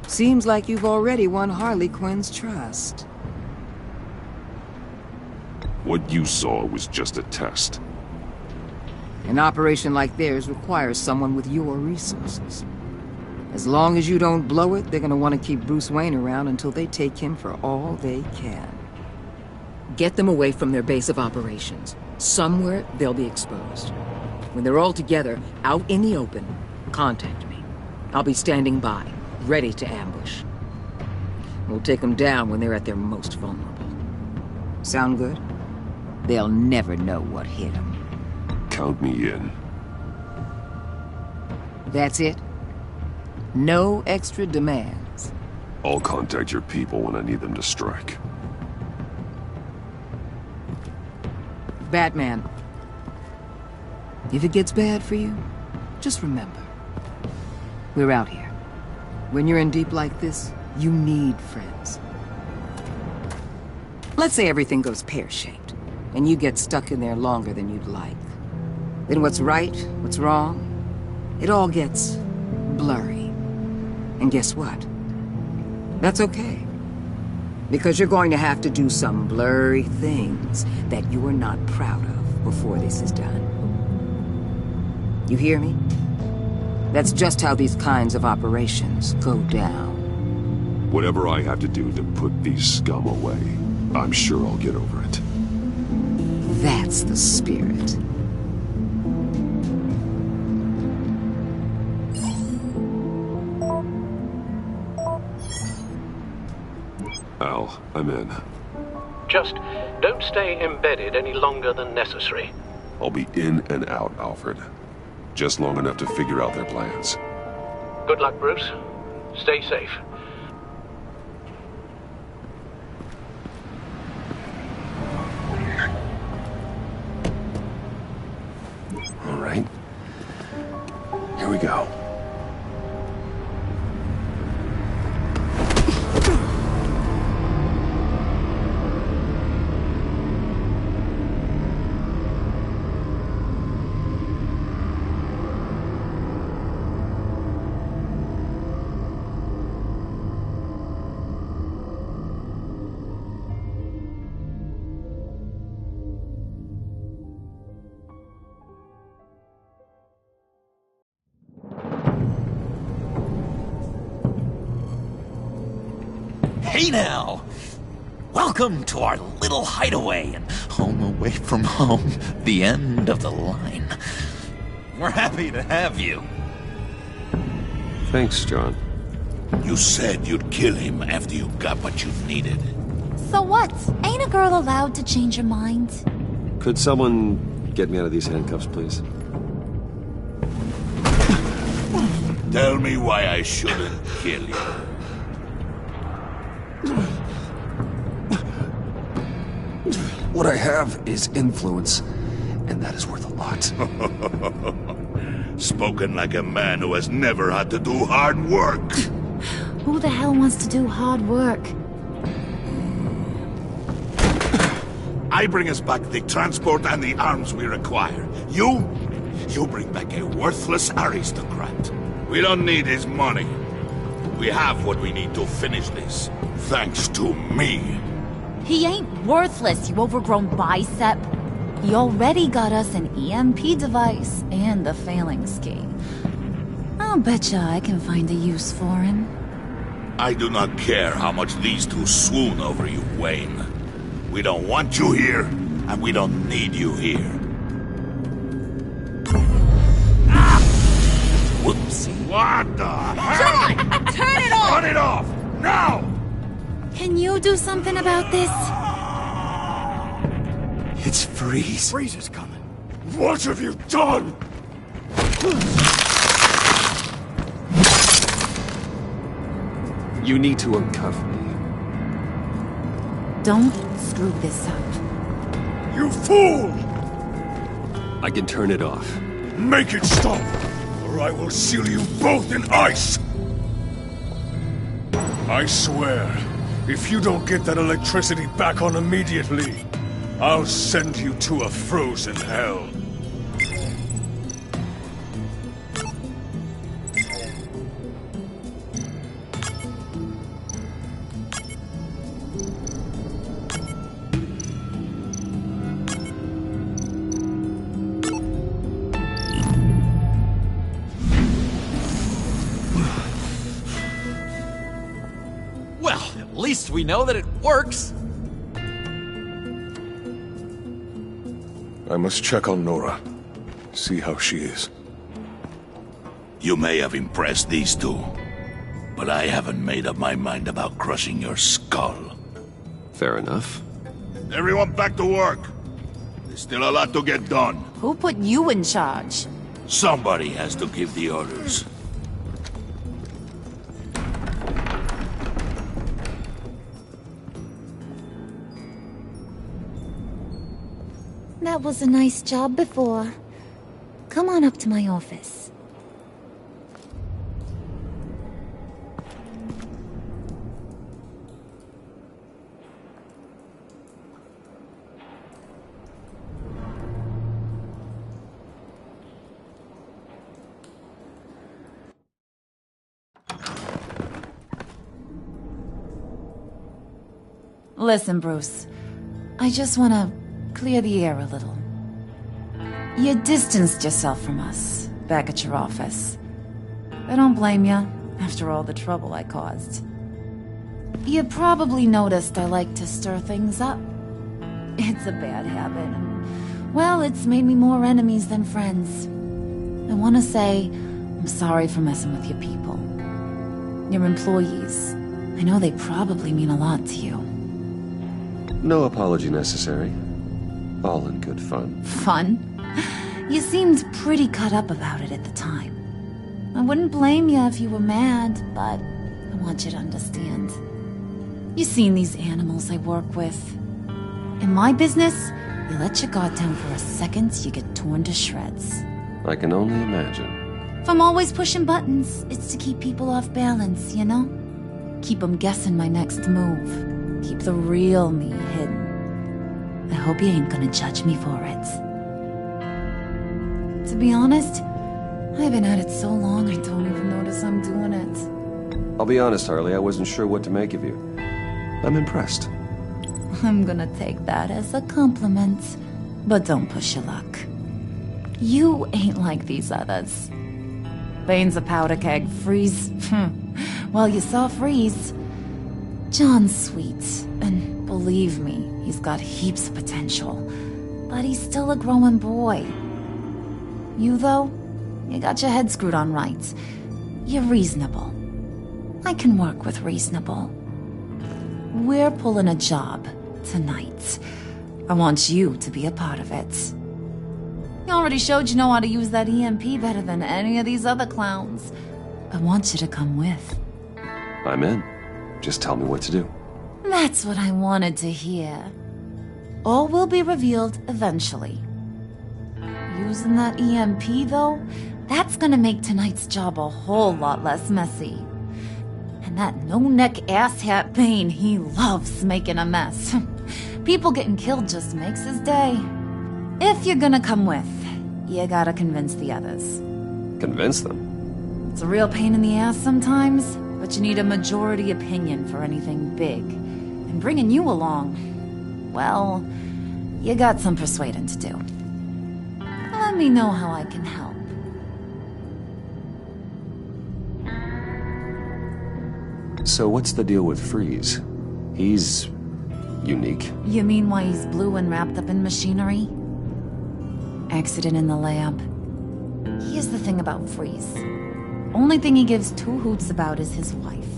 Seems like you've already won Harley Quinn's trust. What you saw was just a test. An operation like theirs requires someone with your resources. As long as you don't blow it, they're gonna want to keep Bruce Wayne around until they take him for all they can. Get them away from their base of operations. Somewhere they'll be exposed. When they're all together, out in the open, contact me. I'll be standing by, ready to ambush. We'll take them down when they're at their most vulnerable. Sound good? They'll never know what hit them. Count me in. That's it? No extra demands. I'll contact your people when I need them to strike. Batman. If it gets bad for you, just remember. We're out here. When you're in deep like this, you need friends. Let's say everything goes pear-shaped, and you get stuck in there longer than you'd like. Then what's right, what's wrong, it all gets blurry. And guess what? That's okay. Because you're going to have to do some blurry things that you're not proud of before this is done. You hear me? That's just how these kinds of operations go down. Whatever I have to do to put these scum away, I'm sure I'll get over it. That's the spirit. Al, I'm in. Just don't stay embedded any longer than necessary. I'll be in and out, Alfred. Just long enough to figure out their plans. Good luck, Bruce. Stay safe. All right. Here we go. Hey now! Welcome to our little hideaway and home away from home, the end of the line. We're happy to have you. Thanks, John. You said you'd kill him after you got what you needed. So what? Ain't a girl allowed to change her mind? Could someone get me out of these handcuffs, please? Tell me why I shouldn't kill you. What I have is influence, and that is worth a lot. Spoken like a man who has never had to do hard work. Who the hell wants to do hard work? I bring us back the transport and the arms we require. You bring back a worthless aristocrat. We don't need his money. We have what we need to finish this, thanks to me. He ain't worthless, you overgrown bicep. He already got us an EMP device and the failing scheme. I'll betcha I can find a use for him. I do not care how much these two swoon over you, Wayne. We don't want you here, and we don't need you here. Whoopsie. What the hell? John! Turn it off! Turn it off! Now! Can you do something about this? It's Freeze. Freeze is coming. What have you done? You need to uncuff me. Don't screw this up. You fool! I can turn it off. Make it stop, or I will seal you both in ice! I swear, if you don't get that electricity back on immediately, I'll send you to a frozen hell. Well, at least we know that it works. I must check on Nora. See how she is. You may have impressed these two, but I haven't made up my mind about crushing your skull. Fair enough. Everyone back to work. There's still a lot to get done. Who put you in charge? Somebody has to give the orders. That was a nice job before. Come on up to my office. Listen, Bruce. I just want to clear the air a little. You distanced yourself from us, back at your office. I don't blame you, after all the trouble I caused. You probably noticed I like to stir things up. It's a bad habit, and, well, it's made me more enemies than friends. I want to say, I'm sorry for messing with your people. Your employees. I know they probably mean a lot to you. No apology necessary. All in good fun. Fun? You seemed pretty cut up about it at the time. I wouldn't blame you if you were mad, but I want you to understand. You've seen these animals I work with. In my business, you let your guard down for a second, you get torn to shreds. I can only imagine. If I'm always pushing buttons, it's to keep people off balance, you know? Keep them guessing my next move. Keep the real me hidden. I hope you ain't gonna judge me for it. To be honest, I've been at it so long I don't even notice I'm doing it. I'll be honest, Harley, I wasn't sure what to make of you. I'm impressed. I'm gonna take that as a compliment. But don't push your luck. You ain't like these others. Bane's a powder keg. Freeze. Well, you saw Freeze. John's sweet, and believe me, he's got heaps of potential. But he's still a growing boy. You, though, you got your head screwed on right. You're reasonable. I can work with reasonable. We're pulling a job tonight. I want you to be a part of it. You already showed you know how to use that EMP better than any of these other clowns. I want you to come with. I'm in. Just tell me what to do. That's what I wanted to hear. All will be revealed eventually. Using that EMP, though, that's gonna make tonight's job a whole lot less messy. And that no-neck asshat Bane, he loves making a mess. People getting killed just makes his day. If you're gonna come with, you gotta convince the others. Convince them? It's a real pain in the ass sometimes, but you need a majority opinion for anything big. And bringing you along, well, you got some persuading to do. Let me know how I can help. So what's the deal with Freeze? He's unique. You mean why he's blue and wrapped up in machinery? Accident in the lab. Here's the thing about Freeze. Only thing he gives two hoots about is his wife.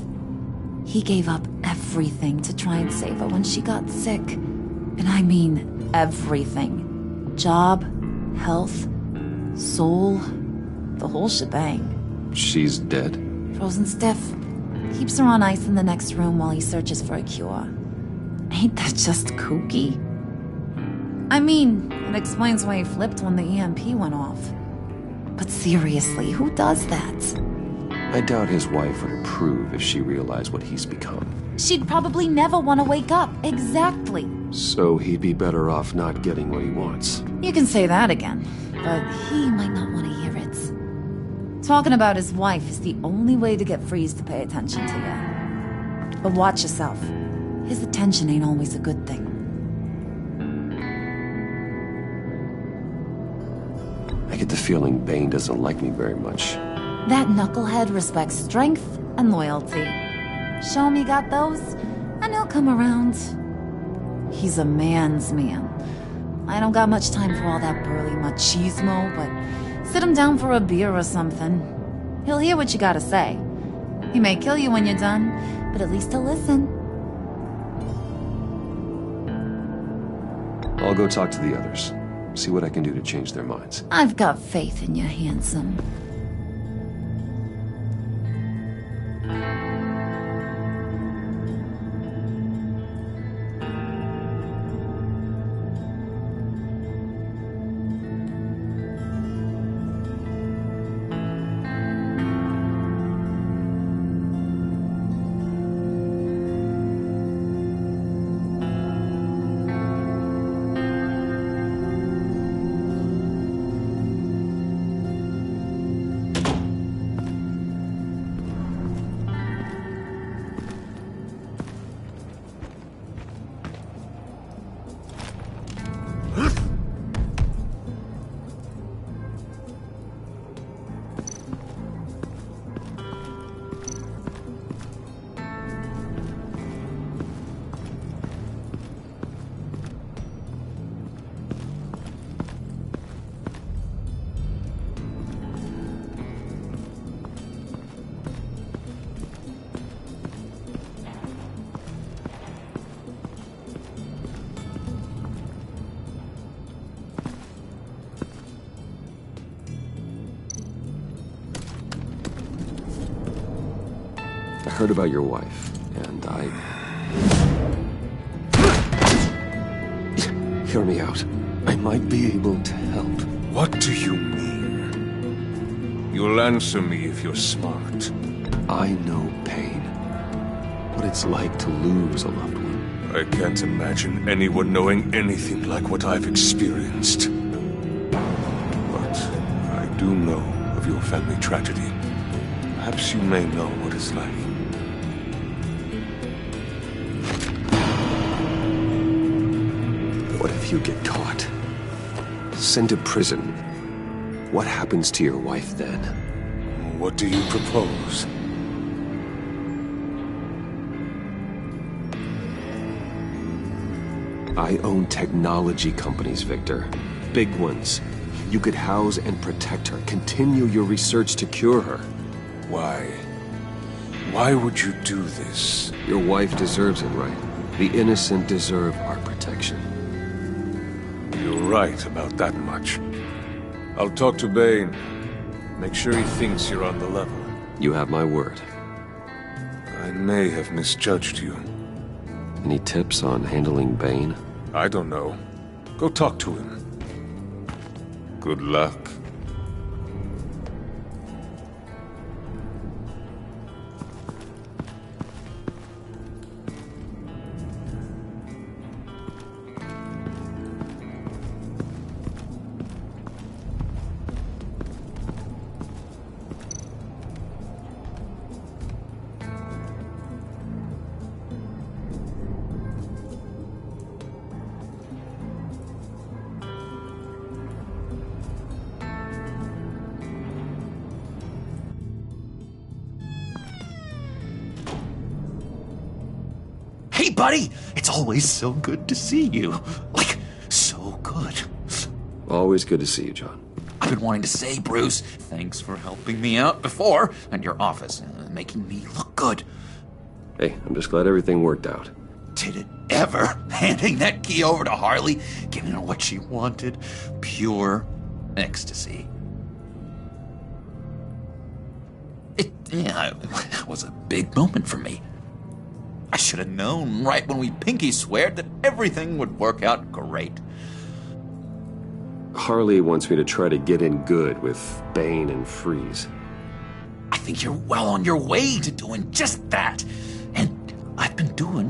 He gave up everything to try and save her when she got sick. And I mean everything. Job, health, soul, the whole shebang. She's dead? Frozen stiff. Keeps her on ice in the next room while he searches for a cure. Ain't that just kooky? I mean, it explains why he flipped when the EMP went off. But seriously, who does that? I doubt his wife would approve if she realized what he's become. She'd probably never want to wake up. Exactly. So he'd be better off not getting what he wants. You can say that again, but he might not want to hear it. Talking about his wife is the only way to get Freeze to pay attention to you. But watch yourself. His attention ain't always a good thing. I get the feeling Bane doesn't like me very much. That knucklehead respects strength and loyalty. Show him you got those, and he'll come around. He's a man's man. I don't got much time for all that burly machismo, but sit him down for a beer or something. He'll hear what you gotta say. He may kill you when you're done, but at least he'll listen. I'll go talk to the others. See what I can do to change their minds. I've got faith in you, handsome. I heard about your wife, and Hear me out. I might be able to help. What do you mean? You'll answer me if you're smart. I know pain. What it's like to lose a loved one. I can't imagine anyone knowing anything like what I've experienced. But I do know of your family tragedy. Perhaps you may know what it's like. What if you get caught? Sent to prison? What happens to your wife then? What do you propose? I own technology companies, Victor. Big ones. You could house and protect her. Continue your research to cure her. Why? Why would you do this? Your wife deserves it, right? The innocent deserve our protection. You're right about that much. I'll talk to Bane. Make sure he thinks you're on the level. You have my word. I may have misjudged you. Any tips on handling Bane? I don't know. Go talk to him. Good luck. Hey, buddy! It's always so good to see you. Like, so good. Always good to see you, John. I've been wanting to say, Bruce, thanks for helping me out before, and your office, making me look good. Hey, I'm just glad everything worked out. Did it ever? Handing that key over to Harley, giving her what she wanted. Pure ecstasy. It was a big moment for me. I should have known right when we pinky sweared that everything would work out great. Harley wants me to try to get in good with Bane and Freeze. I think you're well on your way to doing just that. And I've been doing,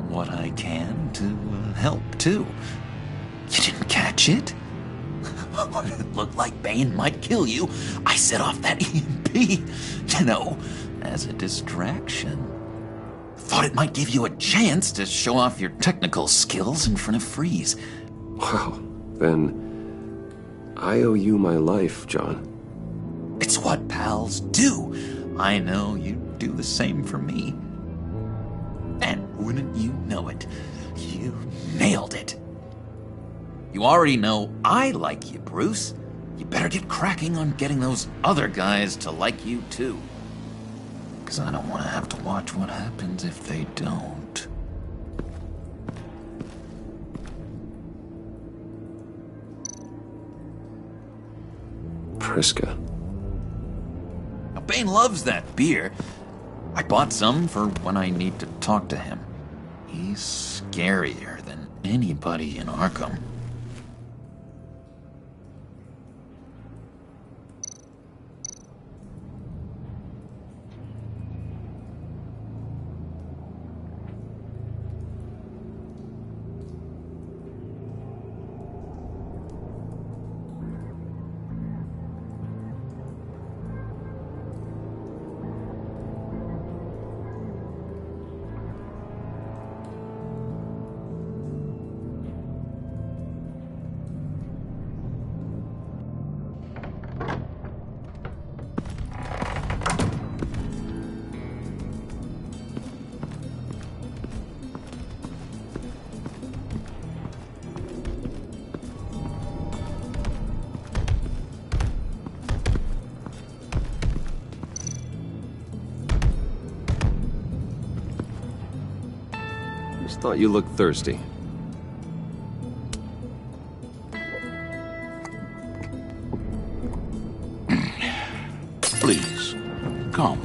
what I can to help, too. You didn't catch it? When it looked like Bane might kill you, I set off that EMP, as a distraction. Thought it might give you a chance to show off your technical skills in front of Freeze. Wow, then I owe you my life, John. It's what pals do. I know you'd do the same for me. And wouldn't you know it, you nailed it. You already know I like you, Bruce. You better get cracking on getting those other guys to like you, too. Because I don't want to have to watch what happens if they don't. Priska. Now, Bane loves that beer. I bought some for when I need to talk to him. He's scarier than anybody in Arkham. Thought you looked thirsty. Please, come.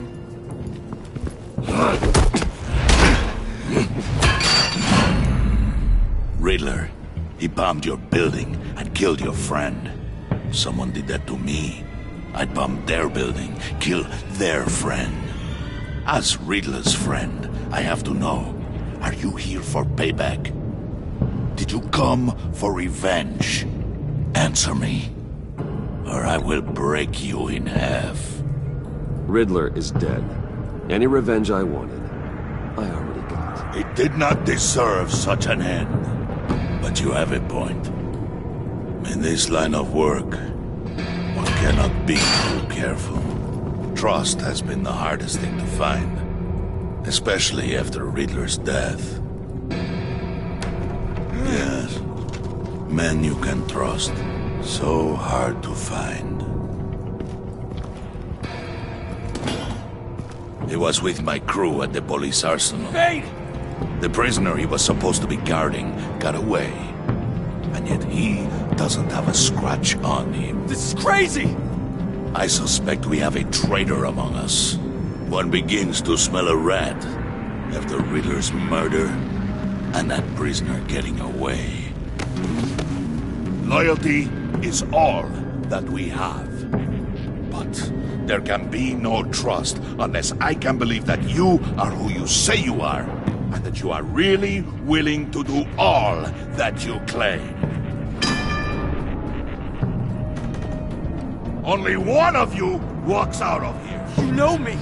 Riddler, he bombed your building and killed your friend. Someone did that to me. I'd bomb their building, kill their friend. As Riddler's friend, I have to know. Are you here for payback? Did you come for revenge? Answer me, or I will break you in half. Riddler is dead. Any revenge I wanted, I already got. He did not deserve such an end. But you have a point. In this line of work, one cannot be too careful. Trust has been the hardest thing to find. Especially after Riddler's death. Men you can trust. So hard to find. He was with my crew at the police arsenal. Hey! The prisoner he was supposed to be guarding got away. And yet he doesn't have a scratch on him. This is crazy! I suspect we have a traitor among us. One begins to smell a rat after Riddler's murder and that prisoner getting away. Loyalty is all that we have. But there can be no trust unless I can believe that you are who you say you are, and that you are really willing to do all that you claim. Only one of you walks out of here. You know me!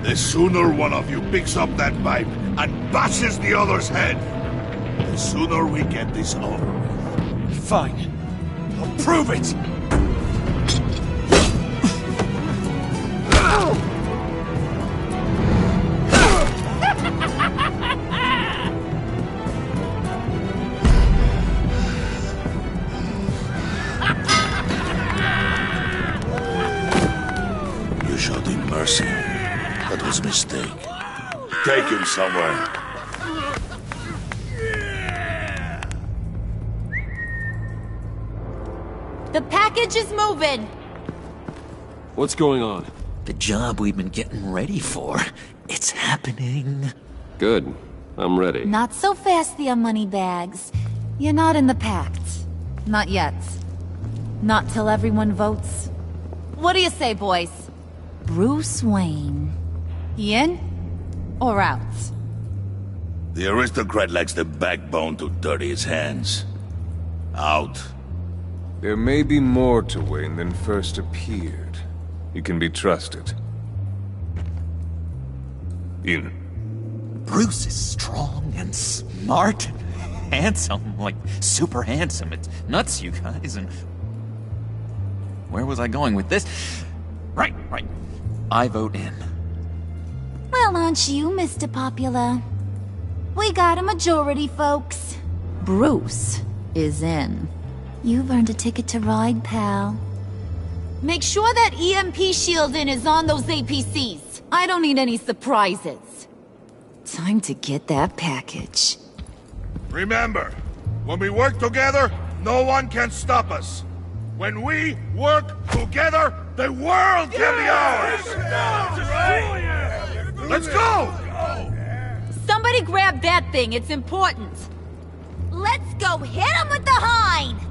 The sooner one of you picks up that pipe and bashes the other's head, the sooner we get this over with. Fine. I'll prove it! You showed him mercy. That was a mistake. Take him somewhere. The package is moving! What's going on? The job we've been getting ready for. It's happening. Good. I'm ready. Not so fast, the Moneybags. You're not in the pact. Not yet. Not till everyone votes. What do you say, boys? Bruce Wayne. He in? Or out? The aristocrat lacks the backbone to dirty his hands. Out. There may be more to Wayne than first appeared. You can be trusted. In. Bruce is strong and smart and handsome, like super handsome. It's nuts, you guys, and... Where was I going with this? Right. I vote in. Well, aren't you, Mr. Popular? We got a majority, folks. Bruce is in. You've earned a ticket to ride, pal. Make sure that EMP shielding is on those APCs. I don't need any surprises. Time to get that package. Remember, when we work together, no one can stop us. When we work together, the world can be ours! Let's go! Somebody grab that thing, it's important. Let's go hit him with the hind!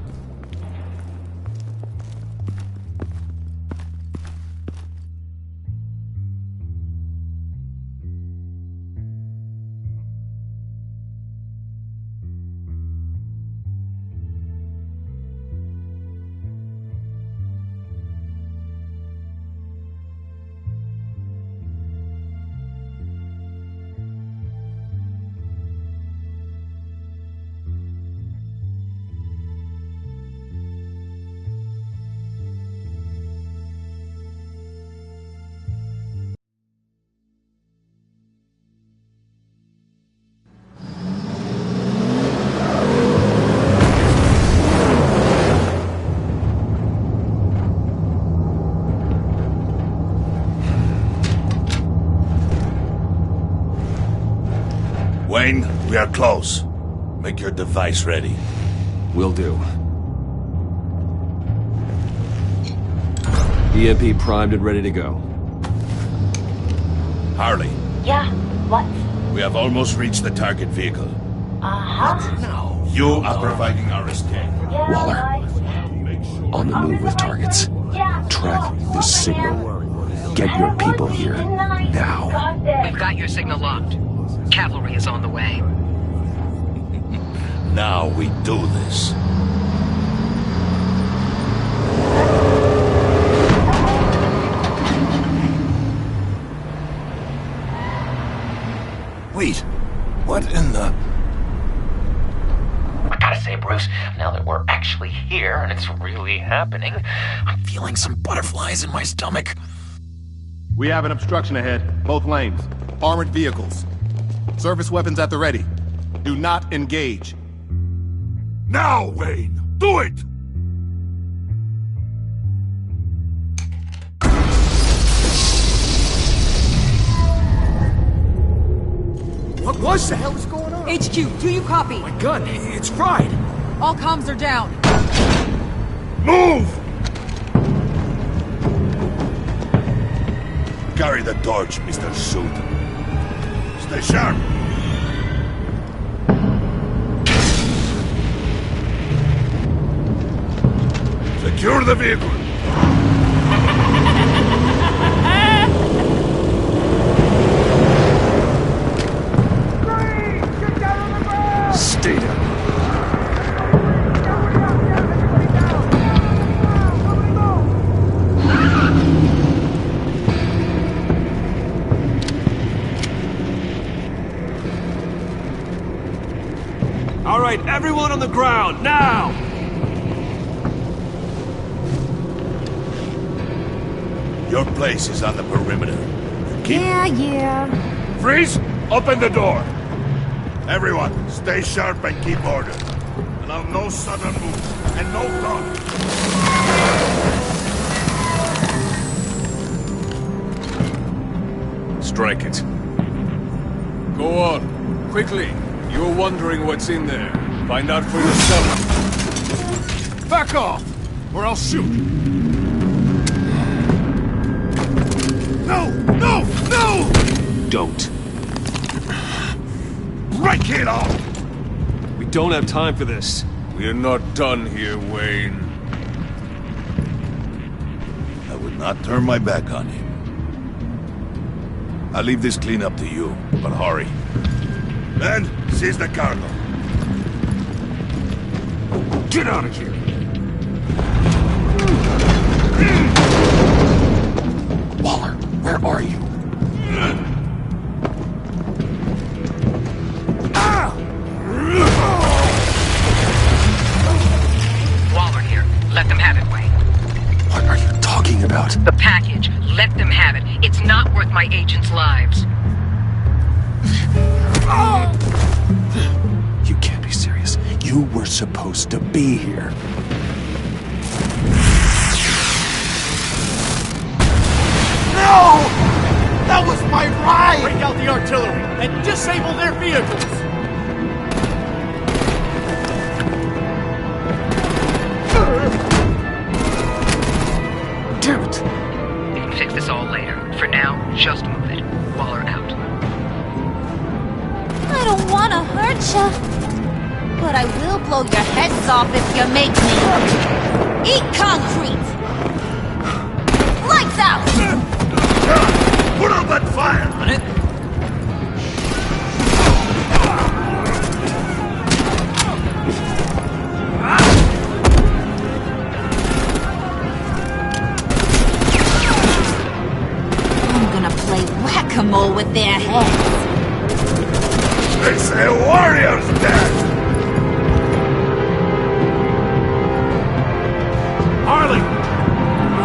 Wayne, we are close. Make your device ready. Will do. EMP primed and ready to go. Harley. Yeah, what? We have almost reached the target vehicle. Uh-huh. Now, you are providing our escape. Waller. On the move with targets. Track this signal. Get your people here. Now. We've got your signal locked. Cavalry is on the way. Now we do this. Wait, what in the... I gotta say, Bruce, now that we're actually here and it's really happening, I'm feeling some butterflies in my stomach. We have an obstruction ahead, both lanes. Armored vehicles. Service weapons at the ready. Do not engage. Now, Wayne! Do it! What was that? What the hell is going on? HQ, do you copy? My gun, it's fried. All comms are down. Move! Carry the torch, Mr. Suit. Stay sharp. Secure the vehicle. Stay down. All right, everyone on the ground, now! Your place is on the perimeter. Yeah. Freeze! Open the door! Everyone, stay sharp and keep order. Allow no sudden moves, and no talk. Strike it. Go on. Quickly. You're wondering what's in there. Find out for yourself. Back off, or I'll shoot. No! No! No! Don't. Break it off! We don't have time for this. We're not done here, Wayne. I would not turn my back on him. I'll leave this clean up to you, but hurry. Then, seize the cargo. Get out of here! Waller, where are you? Waller here. Let them have it, Wayne. What are you talking about? The package. Let them have it. It's not worth my agents' lives. You can't be serious. You were supposed to be here. No! That was my ride! Break out the artillery and disable their vehicles! Damn it! We can fix this all later. For now, just move it. Waller out. I don't want to hurt you, but I will blow your heads off if you make me. Eat concrete! Lights out! Put out that fire! I'm gonna play whack-a-mole with their heads. It's a warrior's death! Harley!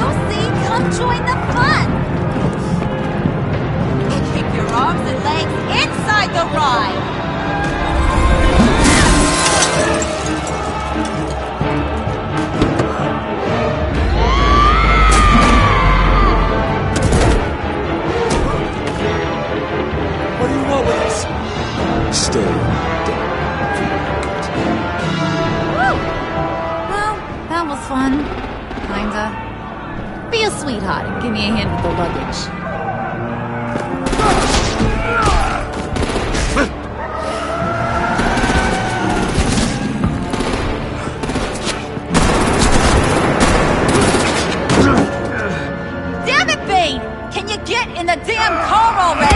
Lucy, come join the fun! Keep your arms and legs inside the ride! What do you want with us? Stay down. Woo! Well, that was fun. Kinda. Be a sweetheart and give me a hand with the luggage. Damn it, Bane! Can you get in the damn car already?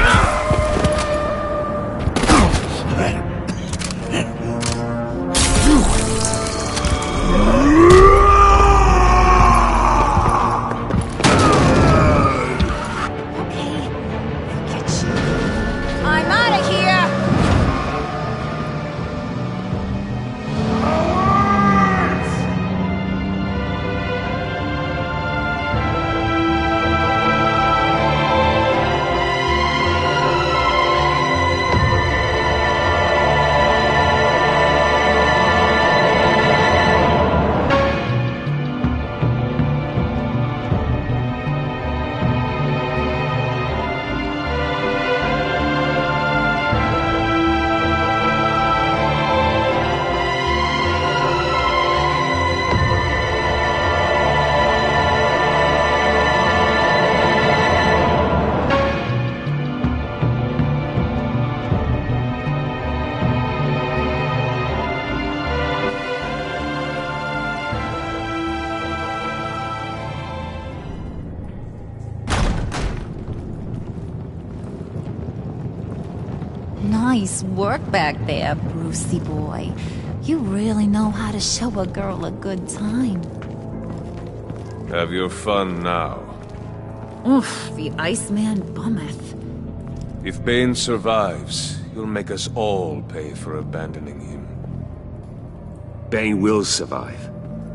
Nice work back there, Brucey boy. You really know how to show a girl a good time. Have your fun now. Oof, the Iceman bummeth. If Bane survives, you'll make us all pay for abandoning him. Bane will survive,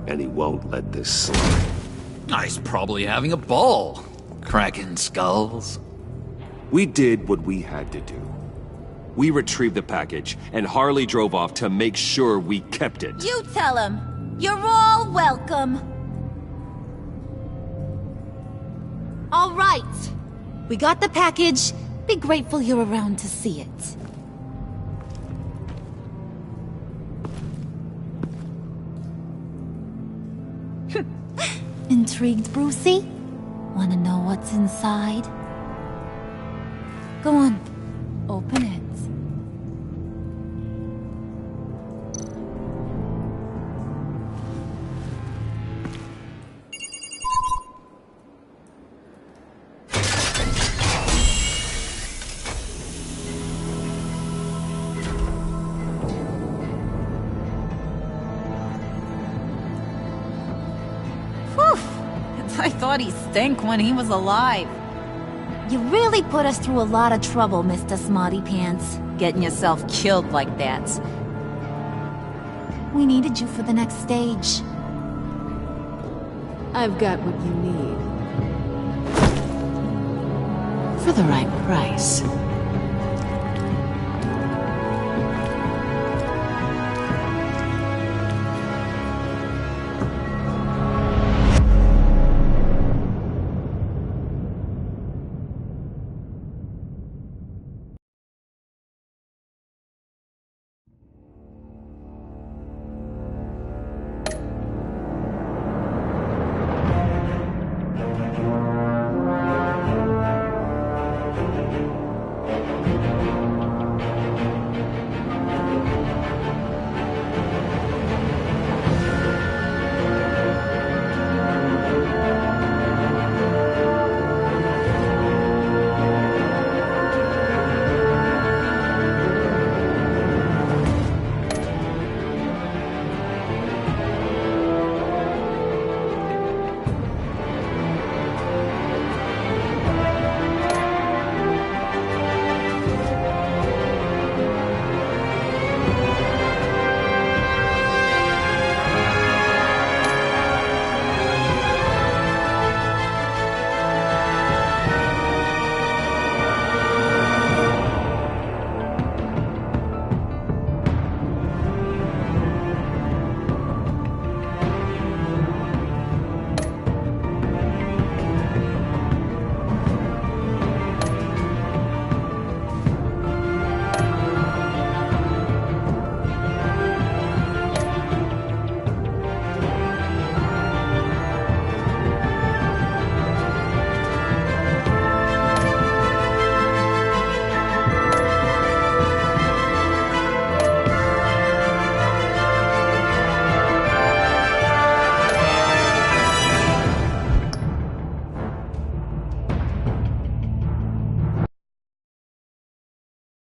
and he won't let this slide. He's probably having a ball, cracking skulls. We did what we had to do. We retrieved the package, and Harley drove off to make sure we kept it. You tell him. You're all welcome. All right. We got the package. Be grateful you're around to see it. Intrigued, Brucey? Wanna know what's inside? Go on. Open it. I thought he stank when he was alive. You really put us through a lot of trouble, Mr. Smarty Pants, getting yourself killed like that. We needed you for the next stage. I've got what you need. For the right price.